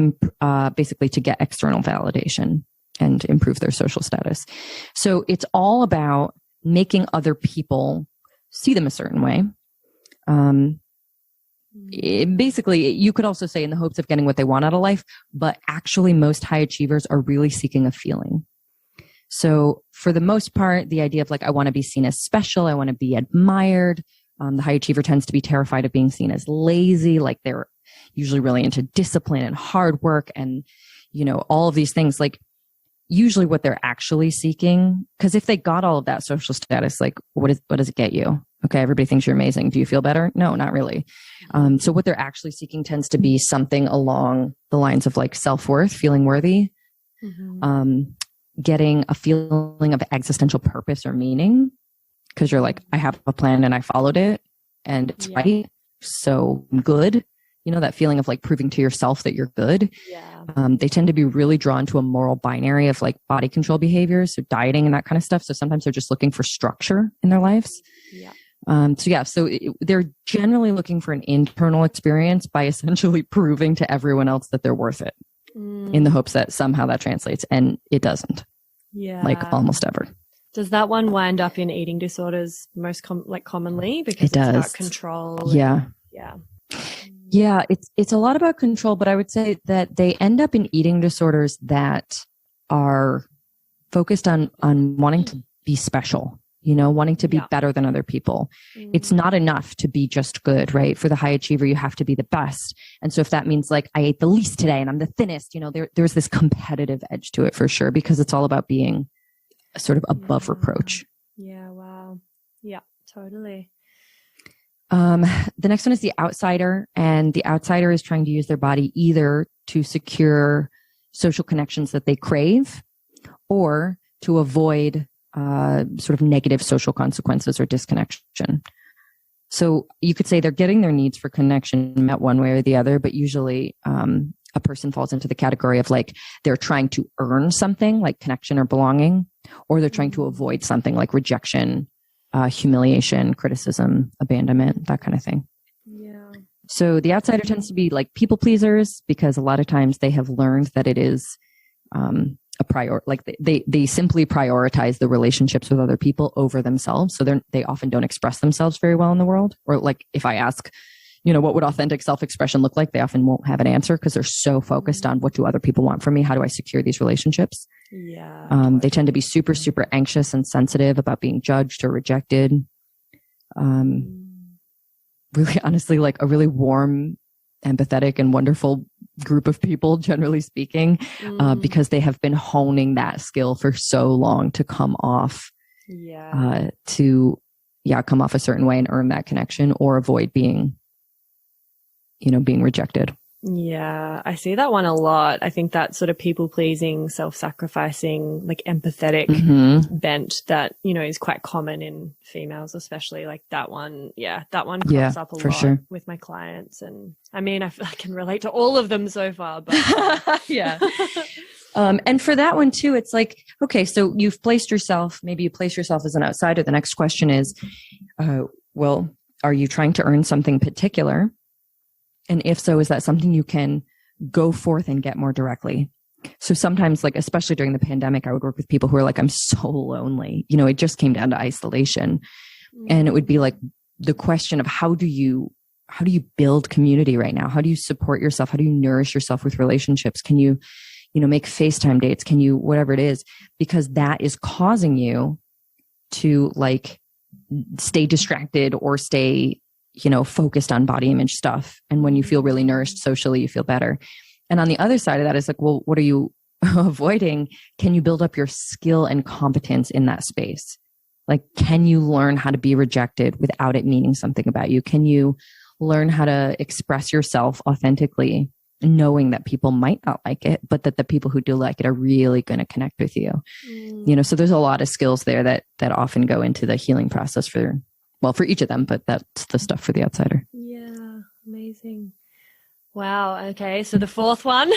basically to get external validation and improve their social status. So it's all about making other people see them a certain way. Basically, you could also say in the hopes of getting what they want out of life, but actually most high achievers are really seeking a feeling. So for the most part, the idea of like, I want to be seen as special, I want to be admired. The high achiever tends to be terrified of being seen as lazy, like they're usually really into discipline and hard work and, you know, all of these things. Like, usually what they're actually seeking, because if they got all of that social status, like what does it get you? Okay, everybody thinks you're amazing. Do you feel better? No, not really. So what they're actually seeking tends to be something along the lines of like self-worth, feeling worthy, getting a feeling of existential purpose or meaning, because you're like, I have a plan and I followed it and it's right. So I'm good. You know, that feeling of like proving to yourself that you're good. Yeah. They tend to be really drawn to a moral binary of like body control behaviors, so dieting and that kind of stuff. So sometimes they're just looking for structure in their lives. Yeah. They're generally looking for an internal experience by essentially proving to everyone else that they're worth it, in the hopes that somehow that translates, and it doesn't. Yeah. Like almost ever. Does that one wind up in eating disorders most commonly because it's about control? Yeah. Yeah, it's a lot about control, but I would say that they end up in eating disorders that are focused on wanting to be special, you know, wanting to be better than other people. It's not enough to be just good, right? For the high achiever, you have to be the best. And so if that means like, I ate the least today and I'm the thinnest, you know, there's this competitive edge to it for sure, because it's all about being sort of above reproach. Yeah. Wow. Yeah, totally. The next one is the outsider, and the outsider is trying to use their body either to secure social connections that they crave or to avoid sort of negative social consequences or disconnection. So you could say they're getting their needs for connection met one way or the other, but usually a person falls into the category of like they're trying to earn something like connection or belonging, or they're trying to avoid something like rejection, humiliation, criticism, abandonment, that kind of thing. Yeah. So the outsider tends to be like people pleasers, because a lot of times they have learned that it is like they simply prioritize the relationships with other people over themselves. So they often don't express themselves very well in the world. Or like if I ask, you know, what would authentic self-expression look like? They often won't have an answer because they're so focused on what do other people want from me? How do I secure these relationships? Yeah. They tend to be super, super anxious and sensitive about being judged or rejected. Really, honestly, like a really warm, empathetic, and wonderful group of people, generally speaking, because they have been honing that skill for so long to come off, come off a certain way and earn that connection or avoid being rejected. Yeah, I see that one a lot. I think that sort of people-pleasing, self-sacrificing, like empathetic bent that, you know, is quite common in females, especially. Like that one, that one comes up a lot with my clients. And I mean, I can relate to all of them so far, but yeah. And for that one too, it's like, okay, so maybe you place yourself as an outsider. The next question is, well, are you trying to earn something particular? And if so, is that something you can go forth and get more directly? So sometimes, like, especially during the pandemic, I would work with people who are like, I'm so lonely. You know, it just came down to isolation. And it would be like the question of how do you build community right now? How do you support yourself? How do you nourish yourself with relationships? Can you make FaceTime dates? Can you, whatever it is, because that is causing you to like stay distracted or stay, focused on body image stuff. And when you feel really nourished socially, you feel better. And on the other side of that is like, well, what are you avoiding? Can you build up your skill and competence in that space? Like, can you learn how to be rejected without it meaning something about you? Can you learn how to express yourself authentically, knowing that people might not like it, but that the people who do like it are really going to connect with you? So there's a lot of skills there that often go into the healing process for each of them, but that's the stuff for the outsider. Yeah. Amazing. Wow. Okay. So the fourth one.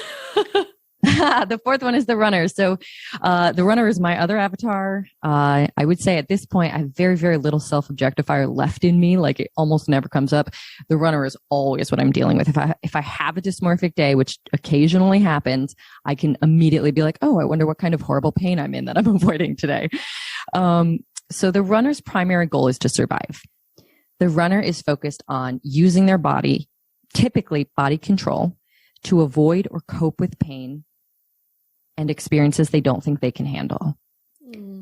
The fourth one is the runner. So the runner is my other avatar. I would say at this point, I have very, very little self-objectifier left in me. Like it almost never comes up. The runner is always what I'm dealing with. If I have a dysmorphic day, which occasionally happens, I can immediately be like, oh, I wonder what kind of horrible pain I'm in that I'm avoiding today. So the runner's primary goal is to survive. The runner is focused on using their body, typically body control, to avoid or cope with pain and experiences they don't think they can handle.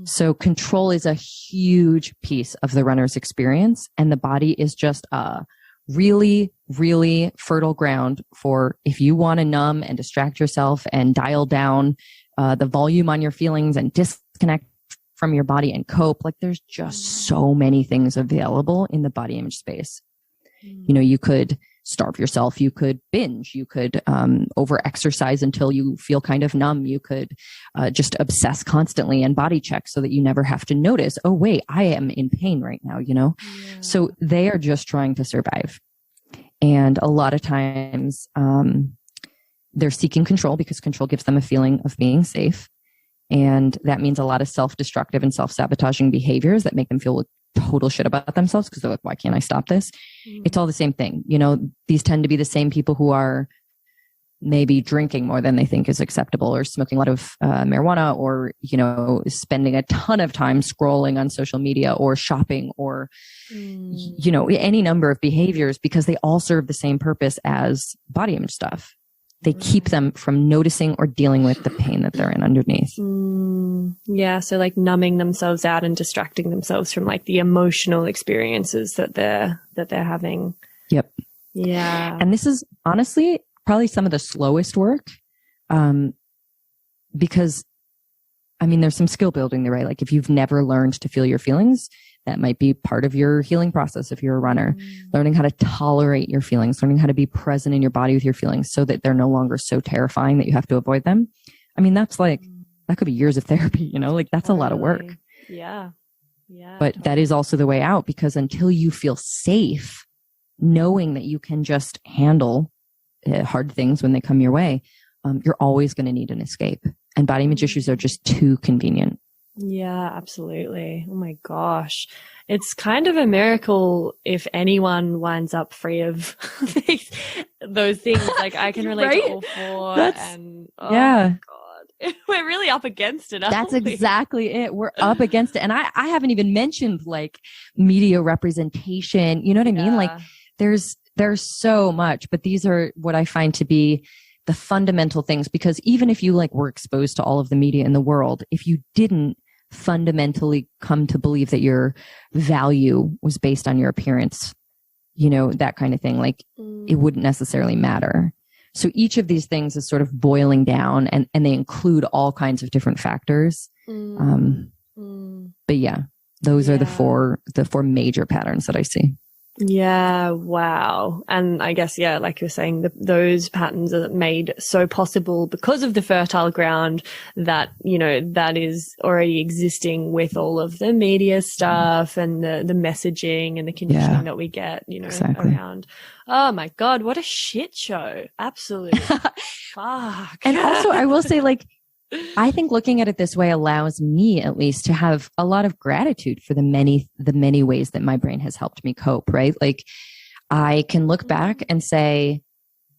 So control is a huge piece of the runner's experience, and the body is just a really, really fertile ground for if you want to numb and distract yourself and dial down the volume on your feelings and disconnect from your body and cope. Like there's just so many things available in the body image space. You could starve yourself. You could binge. You could over-exercise until you feel kind of numb. You could just obsess constantly and body check so that you never have to notice, oh, wait, I am in pain right now, Yeah. So they are just trying to survive. And a lot of times they're seeking control because control gives them a feeling of being safe. And that means a lot of self-destructive and self-sabotaging behaviors that make them feel total shit about themselves because they're like, why can't I stop this? It's all the same thing. These tend to be the same people who are maybe drinking more than they think is acceptable, or smoking a lot of marijuana, or, spending a ton of time scrolling on social media or shopping, or, any number of behaviors, because they all serve the same purpose as body image stuff. They keep them from noticing or dealing with the pain that they're in underneath. Yeah. So like numbing themselves out and distracting themselves from like the emotional experiences that they're having. Yep. Yeah. And this is honestly probably some of the slowest work. Because I mean, there's some skill building there, right? Like if you've never learned to feel your feelings, that might be part of your healing process if you're a runner. Learning how to tolerate your feelings, learning how to be present in your body with your feelings so that they're no longer so terrifying that you have to avoid them. I mean, that's like, that could be years of therapy, you know, like that's a lot of work. Yeah. Yeah. But that is also the way out, because until you feel safe, knowing that you can just handle hard things when they come your way, you're always going to need an escape. And body image issues are just too convenient. Yeah, absolutely. Oh my gosh. It's kind of a miracle if anyone winds up free of those things. Like I can relate Right? to all four. Yeah. My God. We're really up against it. That's aren't we? exactly it. We're up against it. And I haven't even mentioned like media representation. You know what I mean? Like there's so much, but these are what I find to be the fundamental things, because even if you like were exposed to all of the media in the world, if you didn't fundamentally come to believe that your value was based on your appearance, you know, that kind of thing, like it wouldn't necessarily matter. So each of these things is sort of boiling down, and they include all kinds of different factors. But yeah, those are the four major patterns that I see. Yeah. Wow. And I guess, yeah, like you're saying, those patterns are made so possible because of the fertile ground that, you know, that is already existing with all of the media stuff and the messaging and the conditioning that we get, you know, around. Oh my God, what a shit show. Absolutely. Fuck. And also I will say, like, I think looking at it this way allows me at least to have a lot of gratitude for the many ways that my brain has helped me cope, right? Like I can look back and say,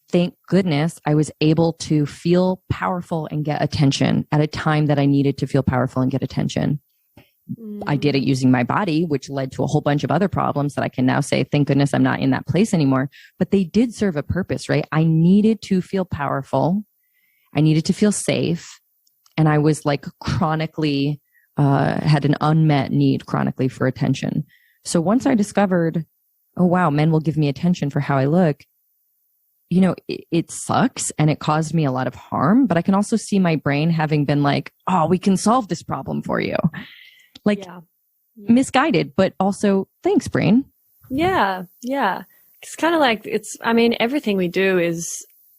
thank goodness I was able to feel powerful and get attention at a time that I needed to feel powerful and get attention. I did it using my body, which led to a whole bunch of other problems that I can now say, thank goodness I'm not in that place anymore. But they did serve a purpose, right? I needed to feel powerful. I needed to feel safe. And I was like chronically, had an unmet need chronically for attention. So once I discovered, oh wow, men will give me attention for how I look, you know, it sucks and it caused me a lot of harm, but I can also see my brain having been like, oh, we can solve this problem for you. Like misguided, but also thanks, brain. Yeah. Yeah. It's kind of like everything we do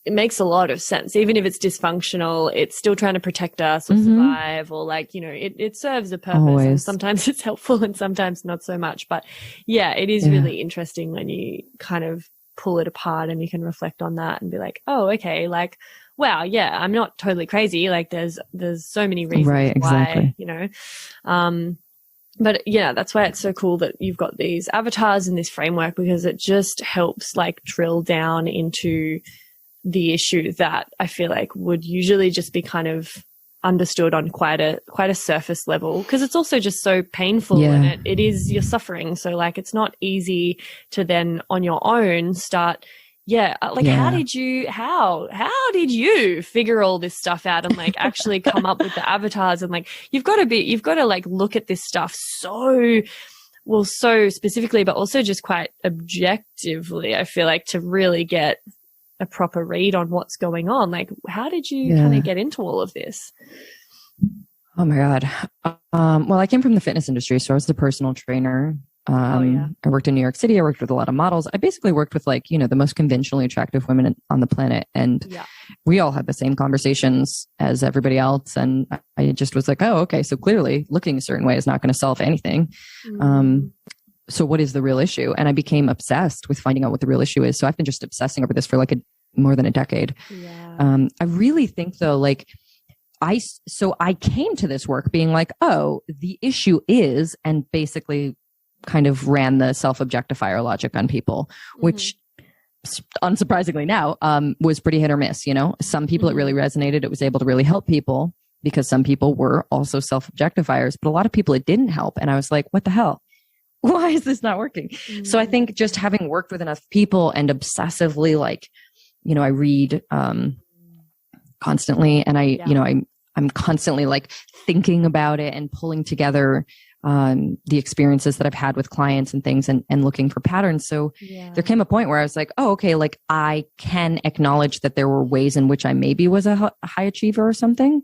it makes a lot of sense. Even if it's dysfunctional, it's still trying to protect us or survive, or like, you know, it serves a purpose. Always. And sometimes it's helpful and sometimes not so much. But yeah, it is really interesting when you kind of pull it apart and you can reflect on that and be like, oh, okay, like, wow, yeah, I'm not totally crazy. Like there's so many reasons why, you know. But yeah, that's why it's so cool that you've got these avatars and this framework, because it just helps like drill down into the issue that I feel like would usually just be kind of understood on quite a surface level, because it's also just so painful and it is you're suffering. So like it's not easy to then on your own start. How did you figure all this stuff out and like actually come up with the avatars? And like you've got to like look at this stuff so specifically, but also just quite objectively, I feel like, to really get a proper read on what's going on. Like, how did you kind of get into all of this? Oh my God. Well, I came from the fitness industry, so I was the personal trainer. I worked in New York City. I worked with a lot of models. I basically worked with like, you know, the most conventionally attractive women on the planet. And we all had the same conversations as everybody else. And I just was like, oh, okay. So clearly looking a certain way is not going to solve anything. So what is the real issue? And I became obsessed with finding out what the real issue is. So I've been just obsessing over this for like more than a decade. I really think though, like I came to this work being like, oh, the issue is, and basically kind of ran the self-objectifier logic on people, which unsurprisingly now, was pretty hit or miss. You know, some people it really resonated. It was able to really help people because some people were also self-objectifiers, but a lot of people it didn't help. And I was like, what the hell? Why is this not working? So I think just having worked with enough people and obsessively, like, you know, I read constantly. And I'm constantly like thinking about it and pulling together the experiences that I've had with clients and things and looking for patterns. So there came a point where I was like, oh, okay, like I can acknowledge that there were ways in which I maybe was a high achiever or something,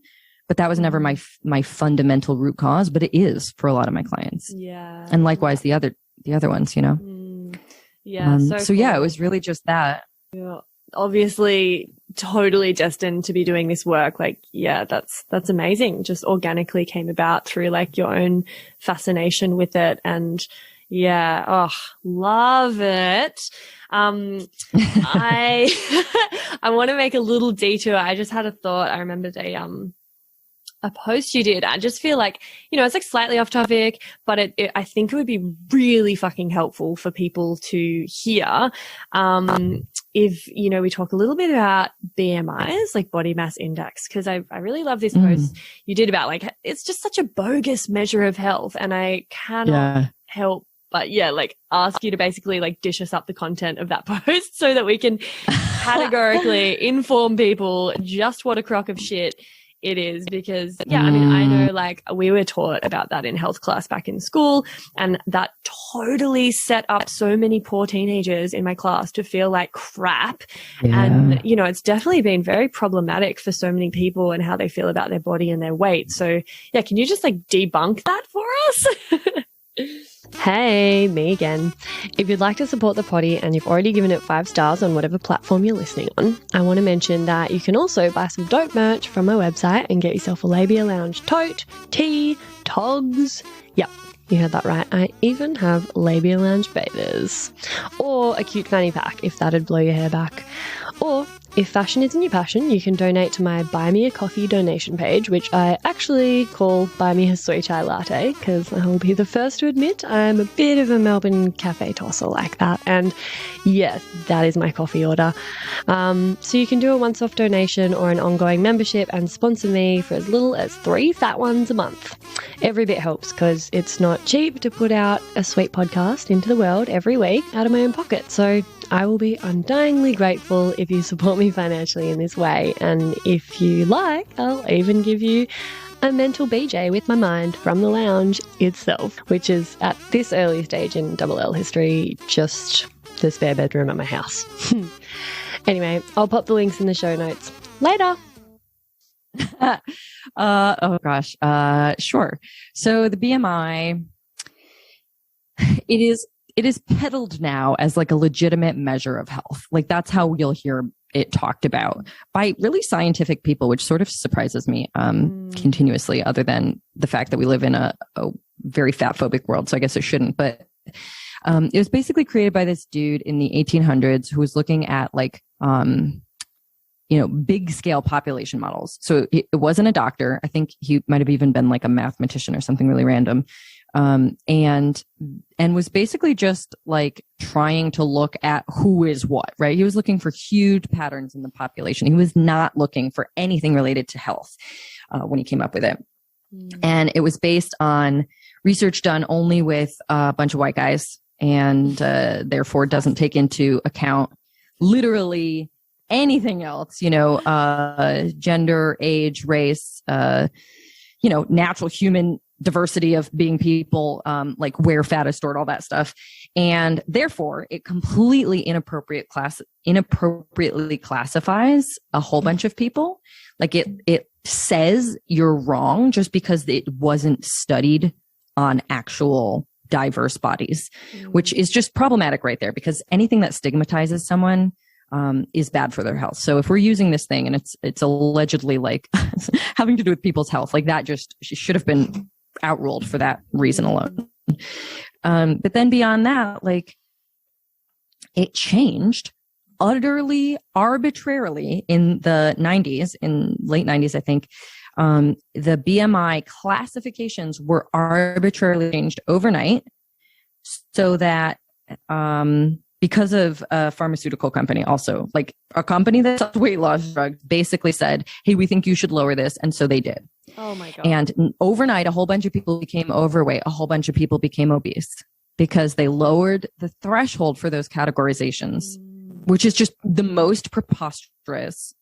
but that was never my fundamental root cause, but it is for a lot of my clients. Yeah. And likewise the other ones, you know? Yeah. So yeah, it was really just that. Yeah. Obviously totally destined to be doing this work. Like, yeah, that's amazing. Just organically came about through like your own fascination with it. And yeah, oh, love it. I want to make a little detour. I just had a thought. I remembered a post you did. I just feel like, you know, it's like slightly off topic, but I think it would be really fucking helpful for people to hear. If, you know, we talk a little bit about BMIs, like body mass index, because I really love this post you did about like, it's just such a bogus measure of health. And I cannot help but like ask you to basically like dish us up the content of that post so that we can categorically inform people just what a crock of shit it is. Because I mean, I know like we were taught about that in health class back in school, and that totally set up so many poor teenagers in my class to feel like crap. And, you know, it's definitely been very problematic for so many people and how they feel about their body and their weight. So yeah, can you just like debunk that for us? Hey, me again. If you'd like to support the poddy and you've already given it 5 stars on whatever platform you're listening on, I want to mention that you can also buy some dope merch from my website and get yourself a Labia Lounge tote, tee, togs. Yep, you heard that right. I even have Labia Lounge bathers. Or a cute fanny pack if that'd blow your hair back. Or if fashion isn't your passion, you can donate to my Buy Me a Coffee donation page, which I actually call Buy Me a Soy Chai Latte, because I will be the first to admit I'm a bit of a Melbourne cafe tosser like that. And yes, that is my coffee order. So you can do a once-off donation or an ongoing membership and sponsor me for as little as 3 fat ones a month. Every bit helps because it's not cheap to put out a sweet podcast into the world every week out of my own pocket. So I will be undyingly grateful if you support me financially in this way. And if you like, I'll even give you a mental BJ with my mind from the lounge itself, which is at this early stage in Double L history, just the spare bedroom at my house. Anyway, I'll pop the links in the show notes. Later. Oh gosh. Sure. So the BMI, it is peddled now as like a legitimate measure of health. Like that's how you'll hear it talked about by really scientific people, which sort of surprises me continuously, other than the fact that we live in a very fat phobic world. So I guess it shouldn't, but it was basically created by this dude in the 1800s who was looking at like, you know, big scale population models. So it wasn't a doctor. I think he might have even been like a mathematician or something really random. And was basically just like trying to look at who is what, right? He was looking for huge patterns in the population. He was not looking for anything related to health, when he came up with it. And it was based on research done only with a bunch of white guys, and, therefore doesn't take into account literally anything else, you know, gender, age, race, you know, natural human diversity of being people, like where fat is stored, all that stuff. And therefore it completely inappropriately classifies a whole bunch of people. Like it says you're wrong just because it wasn't studied on actual diverse bodies, which is just problematic right there, because anything that stigmatizes someone is bad for their health. So if we're using this thing and it's allegedly like having to do with people's health, like that just should have been outruled for that reason alone. But then beyond that, like it changed utterly arbitrarily in the 90s, in late 90s, I think. The BMI classifications were arbitrarily changed overnight so that, because of a pharmaceutical company, also like a company that sells weight loss drugs, basically said, hey, we think you should lower this. And so they did. Oh my God. And overnight, a whole bunch of people became overweight. A whole bunch of people became obese because they lowered the threshold for those categorizations, which is just the most preposterous,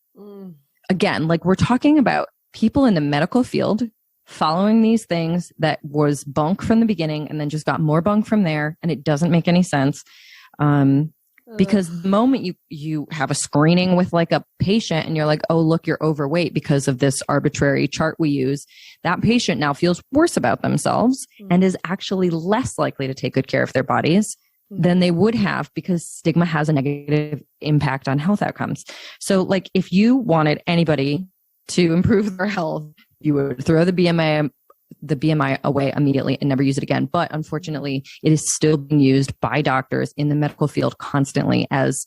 again, like we're talking about people in the medical field following these things that was bunk from the beginning and then just got more bunk from there. And it doesn't make any sense. Because the moment you have a screening with like a patient and you're like, oh, look, you're overweight because of this arbitrary chart we use, that patient now feels worse about themselves and is actually less likely to take good care of their bodies than they would have, because stigma has a negative impact on health outcomes. So like if you wanted anybody to improve their health, you would throw the BMI away immediately and never use it again. But unfortunately, it is still being used by doctors in the medical field constantly as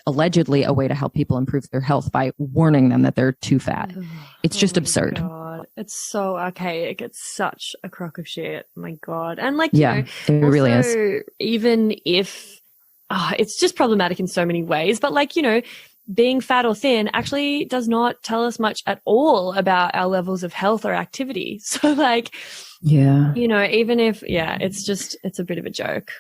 allegedly a way to help people improve their health by warning them that they're too fat. It's just absurd. God. It's so archaic. It's such a crock of shit. Oh my God. And like, yeah, it really is. Even if it's just problematic in so many ways, but like, being fat or thin actually does not tell us much at all about our levels of health or activity. So like, yeah, even if, it's a bit of a joke.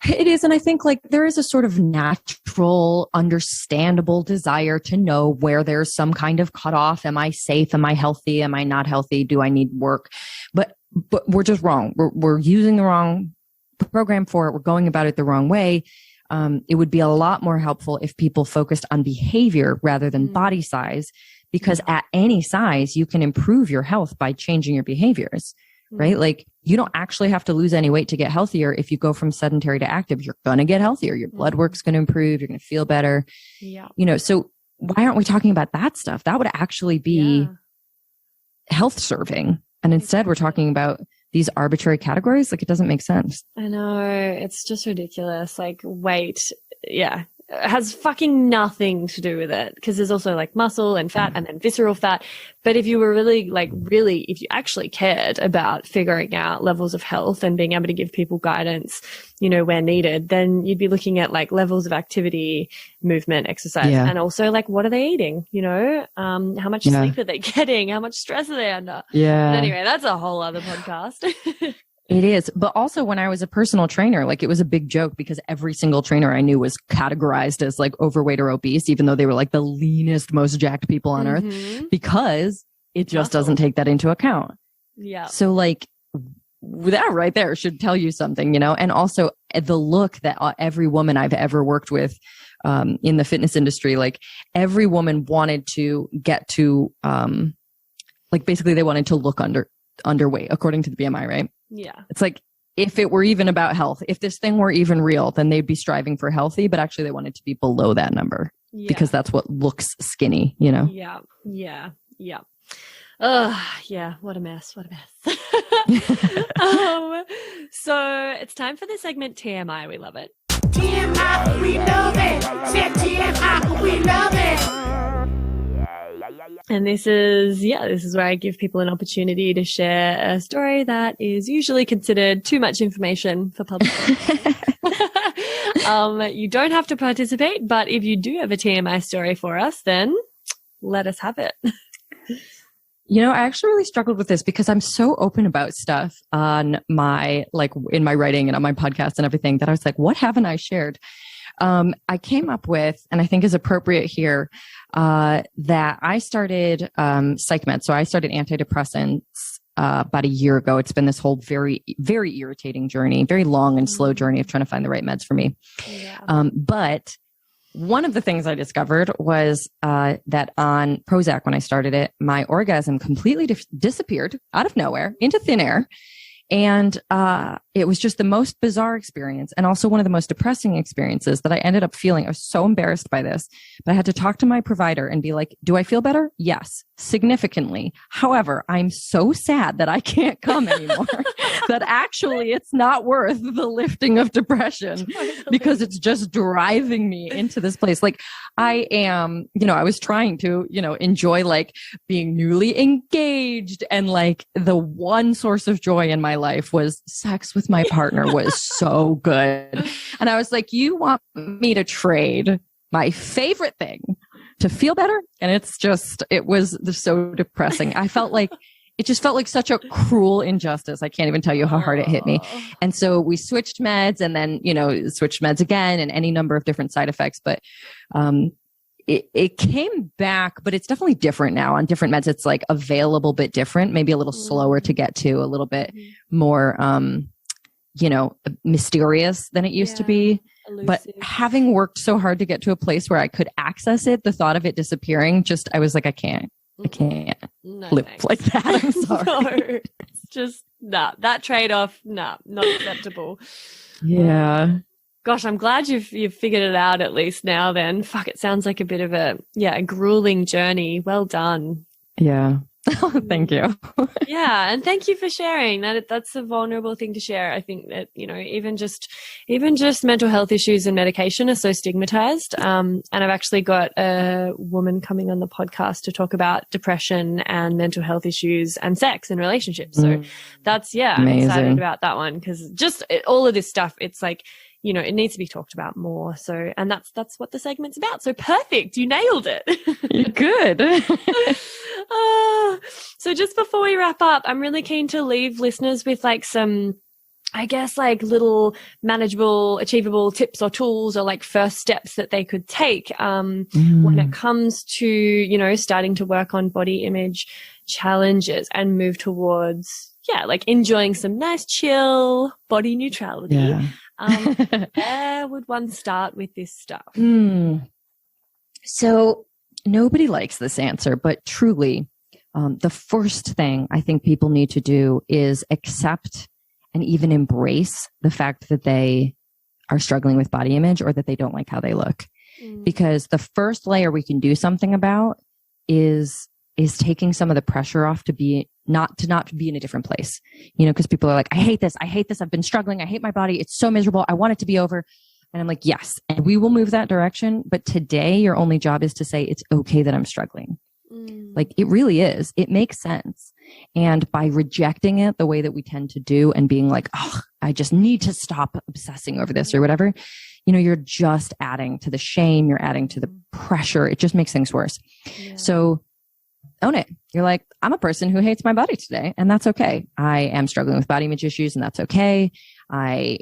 It is. And I think like there is a sort of natural, understandable desire to know where there's some kind of cutoff. Am I safe? Am I healthy? Am I not healthy? Do I need work? But we're just wrong. We're using the wrong program for it. We're going about it the wrong way. It would be a lot more helpful if people focused on behavior rather than body size, because at any size, you can improve your health by changing your behaviors, right? Like you don't actually have to lose any weight to get healthier. If you go from sedentary to active, you're going to get healthier. Your blood work's going to improve. You're going to feel better. Yeah. So why aren't we talking about that stuff? That would actually be health serving. And instead we're talking about these arbitrary categories. Like it doesn't make sense. I know. It's just ridiculous. Like weight. Yeah. It has fucking nothing to do with it, because there's also like muscle and fat and then visceral fat. But if you were if you actually cared about figuring out levels of health and being able to give people guidance, where needed, then you'd be looking at like levels of activity, movement, exercise, and also like, what are they eating? How much sleep are they getting? How much stress are they under? Yeah. But anyway, that's a whole other podcast. It is. But also when I was a personal trainer, like it was a big joke because every single trainer I knew was categorized as like overweight or obese, even though they were like the leanest, most jacked people on earth, because it just doesn't take that into account. Yeah. So like that right there should tell you something, and also the look that every woman I've ever worked with in the fitness industry, like every woman wanted to get to, like basically they wanted to look underweight according to the BMI, right? Yeah. It's like, if it were even about health, if this thing were even real, then they'd be striving for healthy, but actually they want it to be below that number because that's what looks skinny, Yeah. Yeah. Yeah. Yeah. What a mess. What a mess. So it's time for the segment TMI. We love it. TMI, we love it. Said TMI, we love it. And this is where I give people an opportunity to share a story that is usually considered too much information for public. You don't have to participate, but if you do have a TMI story for us, then let us have it. I actually really struggled with this because I'm so open about stuff on my, like in my writing and on my podcast and everything, that I was like, what haven't I shared? I came up with, and I think is appropriate here, that I started psych meds. So I started antidepressants about a year ago. It's been this whole very, very irritating journey, very long and slow journey of trying to find the right meds for me. Yeah. But one of the things I discovered was that on Prozac, when I started it, my orgasm completely disappeared out of nowhere into thin air. And it was just the most bizarre experience, and also one of the most depressing experiences that I ended up feeling. I was so embarrassed by this, but I had to talk to my provider and be like, do I feel better? Yes, significantly. However, I'm so sad that I can't come anymore, that actually it's not worth the lifting of depression because it's just driving me into this place. Like I am, I was trying to, enjoy like being newly engaged, and like the one source of joy in my life was sex with my partner was so good. And I was like, you want me to trade my favorite thing to feel better? And it was so depressing. I felt like, it just felt like such a cruel injustice. I can't even tell you how hard it hit me. And so we switched meds, and then, switched meds again, and any number of different side effects. But, it came back, but it's definitely different now on different meds. It's like available, but different, maybe a little slower to get to, a little bit more, mysterious than it used to be. Elusive. But having worked so hard to get to a place where I could access it, the thought of it disappearing, I was like, I can't live thanks. like that. I'm sorry. No, it's just, that trade-off, not acceptable. Yeah. Gosh, I'm glad you've figured it out at least now then. Fuck, it sounds like a bit of a grueling journey. Well done. Yeah. Thank you. Yeah, and thank you for sharing that. That's a vulnerable thing to share. I think that, even just mental health issues and medication are so stigmatized. And I've actually got a woman coming on the podcast to talk about depression and mental health issues and sex and relationships. So that's, I'm excited about that one, because just all of this stuff, it's like, it needs to be talked about more. So, and that's what the segment's about. So perfect. You nailed it. You're good. So just before we wrap up, I'm really keen to leave listeners with like some, I guess, like little manageable, achievable tips or tools or like first steps that they could take when it comes to, starting to work on body image challenges and move towards, like enjoying some nice chill body neutrality. Yeah. Where would one start with this stuff? So nobody likes this answer, but truly, the first thing I think people need to do is accept and even embrace the fact that they are struggling with body image or that they don't like how they look. Because the first layer we can do something about is taking some of the pressure off to not be in a different place. Because people are like, I hate this. I've been struggling. I hate my body. It's so miserable. I want it to be over. And I'm like, yes, and we will move that direction. But today your only job is to say, it's okay that I'm struggling. Like it really is. It makes sense. And by rejecting it the way that we tend to do and being like, oh, I just need to stop obsessing over this or whatever, you're just adding to the shame. You're adding to the pressure. It just makes things worse. Yeah. So own it. You're like, I'm a person who hates my body today, and that's okay. I am struggling with body image issues, and that's okay. I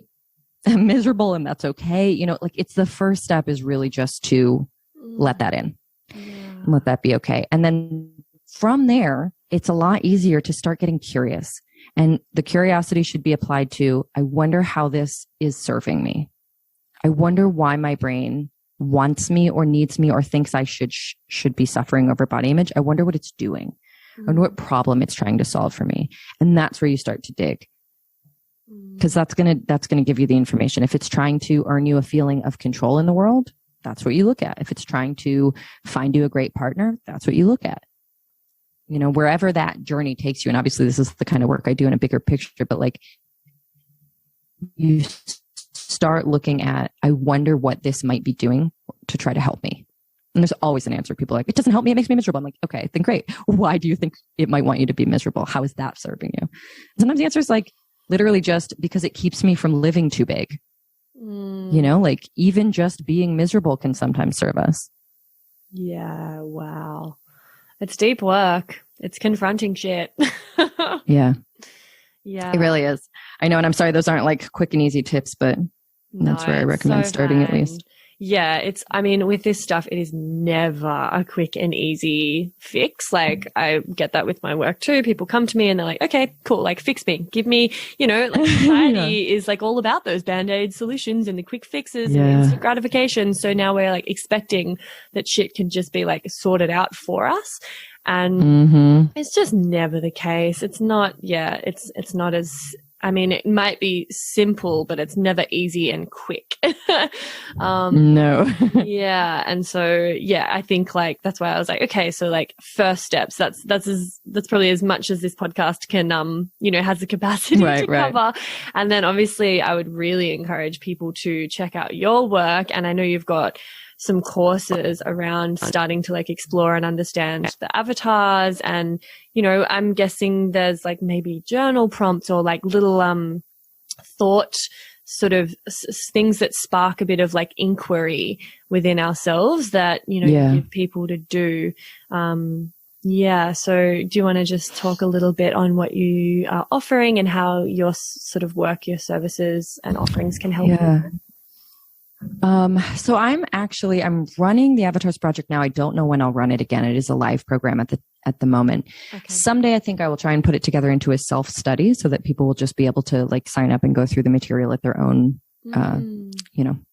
am miserable, and that's okay. Like it's the first step is really just to let that in. And let that be okay. And then from there, it's a lot easier to start getting curious. And the curiosity should be applied to, I wonder how this is serving me. I wonder why my brain wants me or needs me or thinks I should be suffering over body image. I wonder what it's doing. I wonder what problem it's trying to solve for me. And that's where you start to dig. Because that's gonna give you the information. If it's trying to earn you a feeling of control in the world, that's what you look at. If it's trying to find you a great partner, that's what you look at. Wherever that journey takes you. And obviously this is the kind of work I do in a bigger picture, but like you start looking at, I wonder what this might be doing to try to help me. And there's always an answer. People are like, it doesn't help me. It makes me miserable. I'm like, okay, then great. Why do you think it might want you to be miserable? How is that serving you? Sometimes the answer is like literally just because it keeps me from living too big. Like even just being miserable can sometimes serve us. Yeah. Wow. It's deep work. It's confronting shit. Yeah. Yeah. It really is. I know. And I'm sorry, those aren't like quick and easy tips, but that's where I recommend starting at least. Yeah, with this stuff, it is never a quick and easy fix. Like I get that with my work too. People come to me and they're like, okay, cool. Like fix me, give me, like society is like all about those Band-Aid solutions and the quick fixes and instant gratification. So now we're like expecting that shit can just be like sorted out for us. And it's just never the case. It's not, it's not as, it might be simple, but it's never easy and quick. No. Yeah. And so, I think like, that's why I was like, okay, so like first steps, that's probably as much as this podcast can, has the capacity to cover. And then obviously I would really encourage people to check out your work. And I know you've got some courses around starting to like explore and understand the avatars. And, I'm guessing there's like maybe journal prompts or like little, thought sort of things that spark a bit of like inquiry within ourselves that, you give people to do. So do you want to just talk a little bit on what you are offering and how your sort of work, your services and offerings can help? Yeah. So I'm running the Avatars Project now. I don't know when I'll run it again. It is a live program at the moment. Okay. Someday I think I will try and put it together into a self-study so that people will just be able to like sign up and go through the material at their own,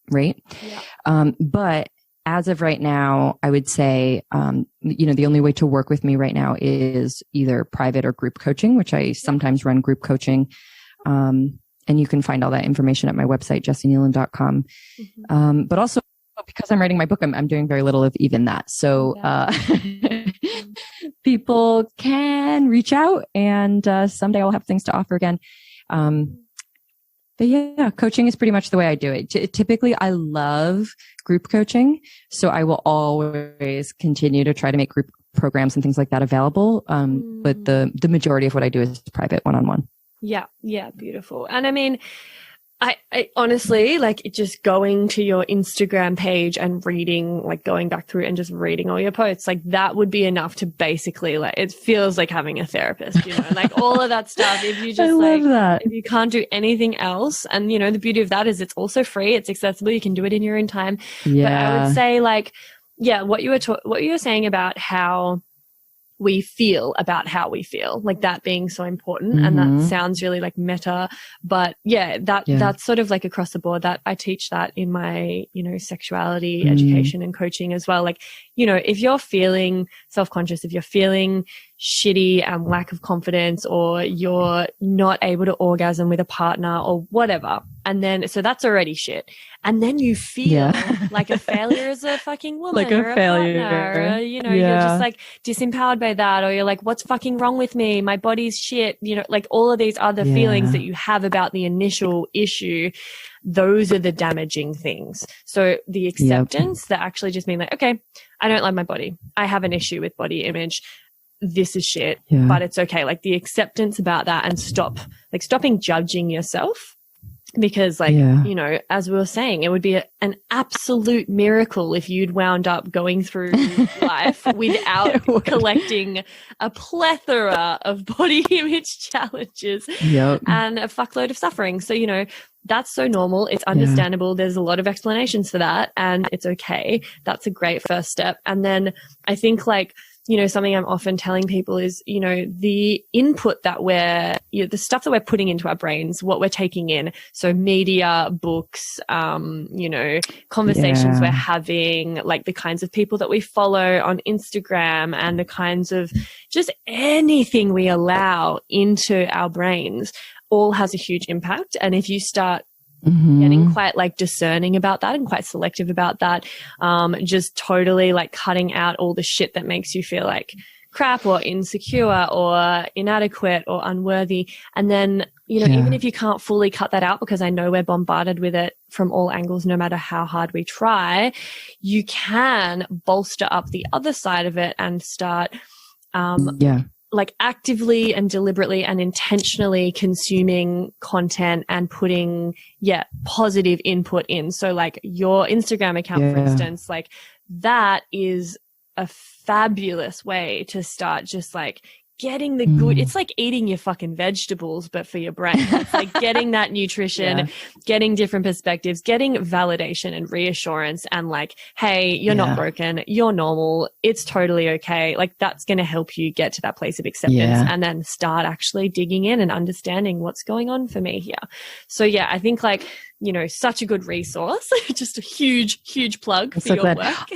rate. Yeah. But as of right now, I would say, the only way to work with me right now is either private or group coaching, which I sometimes run group coaching. And you can find all that information at my website, jessikneeland.com. But also because I'm writing my book, I'm doing very little of even that. So, people can reach out and, someday I'll have things to offer again. But yeah, coaching is pretty much the way I do it. Typically, I love group coaching. So I will always continue to try to make group programs and things like that available. But the majority of what I do is private one-on-one. Yeah. Yeah. Beautiful. And I mean, I honestly, like, just going to your Instagram page and reading, like going back through and just reading all your posts, like that would be enough to basically, like, it feels like having a therapist, like all of that stuff. If you just if you can't do anything else, and the beauty of that is it's also free, it's accessible, you can do it in your own time. Yeah. But I would say, like, yeah, what you were saying about how we feel about how we feel, like that being so important. And that sounds really like meta, but that's sort of like across the board. That I teach that in my, sexuality education and coaching as well. Like, if you're feeling self-conscious, if you're feeling shitty and lack of confidence, or you're not able to orgasm with a partner or whatever, and then, so that's already shit. And then you feel like a failure as a fucking woman, like or a failure, partner, or, you're just like disempowered by that, or you're like, what's fucking wrong with me? My body's shit. Like all of these other feelings that you have about the initial issue, those are the damaging things. So the acceptance that actually just mean like, okay, I don't like my body. I have an issue with body image. This is shit, but it's okay. Like the acceptance about that, and stopping judging yourself. Because as we were saying, it would be an absolute miracle if you'd wound up going through life without collecting a plethora of body image challenges and a fuckload of suffering. So, that's so normal. It's understandable. There's a lot of explanations for that, and it's okay. That's a great first step. And then I think something I'm often telling people is, the input that the stuff that we're putting into our brains, what we're taking in. So media, books, conversations we're having, like the kinds of people that we follow on Instagram, and the kinds of just anything we allow into our brains all has a huge impact. And if you start getting quite like discerning about that and quite selective about that, just totally like cutting out all the shit that makes you feel like crap or insecure or inadequate or unworthy. And then, even if you can't fully cut that out, because I know we're bombarded with it from all angles, no matter how hard we try, you can bolster up the other side of it and start, like actively and deliberately and intentionally consuming content and putting, positive input in. So like your Instagram account, for instance, like that is a fabulous way to start just like getting the good, it's like eating your fucking vegetables, but for your brain. It's like getting that nutrition, getting different perspectives, getting validation and reassurance, and like, hey, you're not broken, you're normal, it's totally okay. Like that's going to help you get to that place of acceptance and then start actually digging in and understanding what's going on for me here. So I think such a good resource. Just a huge, huge plug for your work.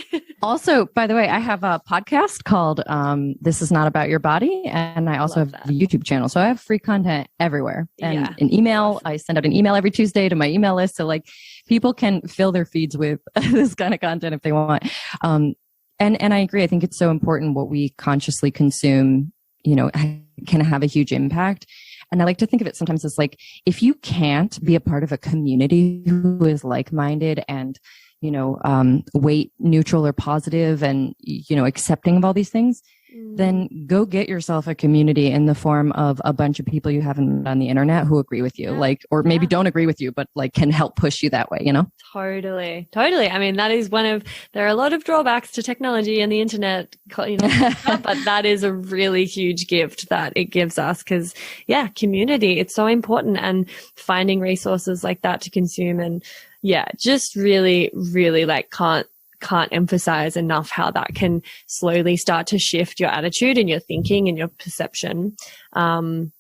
Also, by the way, I have a podcast called This Is Not About Your Body. And I also have the YouTube channel. So I have free content everywhere. And an email. I send out an email every Tuesday to my email list. So like people can fill their feeds with this kind of content if they want. And I agree. I think it's so important what we consciously consume, can have a huge impact. And I like to think of it sometimes as like, if you can't be a part of a community who is like-minded and, weight neutral or positive and, accepting of all these things, then go get yourself a community in the form of a bunch of people you haven't met on the internet who agree with you, or maybe don't agree with you, but like can help push you that way, Totally. I mean, that is there are a lot of drawbacks to technology and the internet, but that is a really huge gift that it gives us, because community, it's so important, and finding resources like that to consume and yeah, just really, really like can't emphasize enough how that can slowly start to shift your attitude and your thinking and your perception.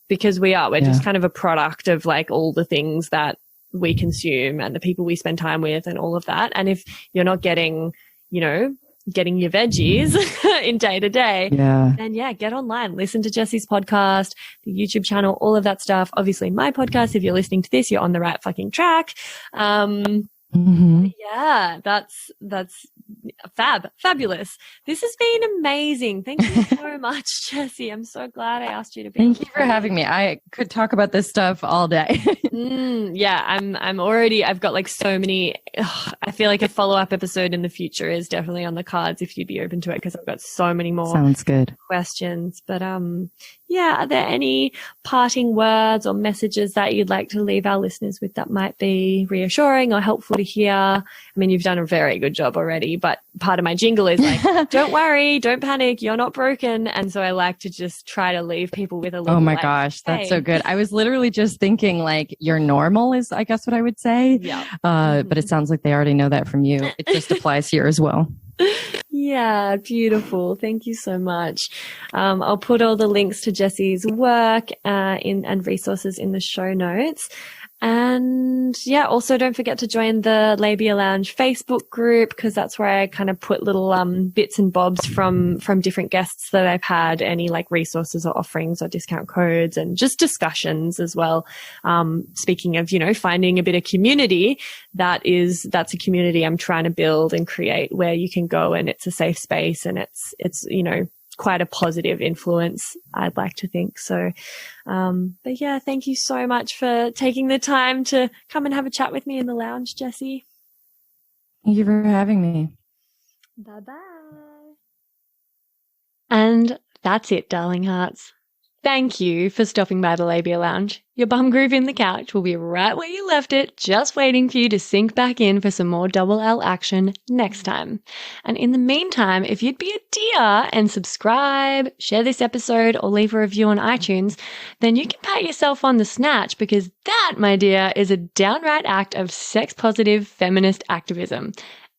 Because we're just kind of a product of like all the things that we consume and the people we spend time with and all of that. And if you're not getting your veggies in day to day, then get online, listen to Jessi's podcast, the YouTube channel, all of that stuff. Obviously my podcast, if you're listening to this, you're on the right fucking track. Yeah, that's fabulous. This has been amazing. Thank you so much, Jessi. I'm so glad I asked you to be. Thank you for having me. I could talk about this stuff all day. Yeah, I've got like so many. I feel like a follow-up episode in the future is definitely on the cards if you'd be open to it, because I've got so many more Sounds good. questions. But yeah, are there any parting words or messages that you'd like to leave our listeners with that might be reassuring or helpful to hear? I mean, you've done a very good job already, but part of my jingle is like, don't worry, don't panic, you're not broken. And so I like to just try to leave people with a little, oh my gosh, that's so good. I was literally just thinking like you're normal is, I guess, what I would say. Yeah. But it sounds like they already know that from you. It just applies here as well. Yeah, beautiful. Thank you so much. I'll put all the links to Jessi's work and resources in the show notes. And yeah, also don't forget to join the Labia Lounge Facebook group, because that's where I kind of put little bits and bobs from different guests that I've had, any like resources or offerings or discount codes and just discussions as well. Speaking of, finding a bit of community, that's a community I'm trying to build and create where you can go and it's a safe space and it's quite a positive influence, I'd like to think. So, but yeah, thank you so much for taking the time to come and have a chat with me in the lounge, Jessi. Thank you for having me. Bye-bye. And that's it, darling hearts. Thank you for stopping by the Labia Lounge. Your bum groove in the couch will be right where you left it, just waiting for you to sink back in for some more double L action next time. And in the meantime, if you'd be a dear and subscribe, share this episode, or leave a review on iTunes, then you can pat yourself on the snatch, because that, my dear, is a downright act of sex-positive feminist activism.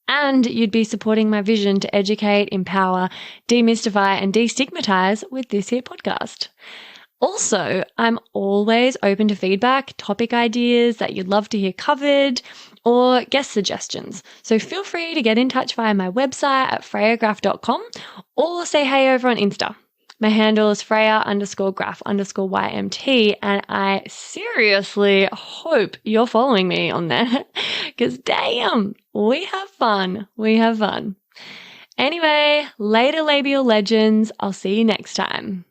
And you'd be supporting my vision to educate, empower, demystify, and destigmatize with this here podcast. Also, I'm always open to feedback, topic ideas that you'd love to hear covered, or guest suggestions. So feel free to get in touch via my website at freyagraph.com or say hey over on Insta. My handle is Freya_graph_YMT, and I seriously hope you're following me on there, because damn, we have fun. We have fun. Anyway, later labial legends. I'll see you next time.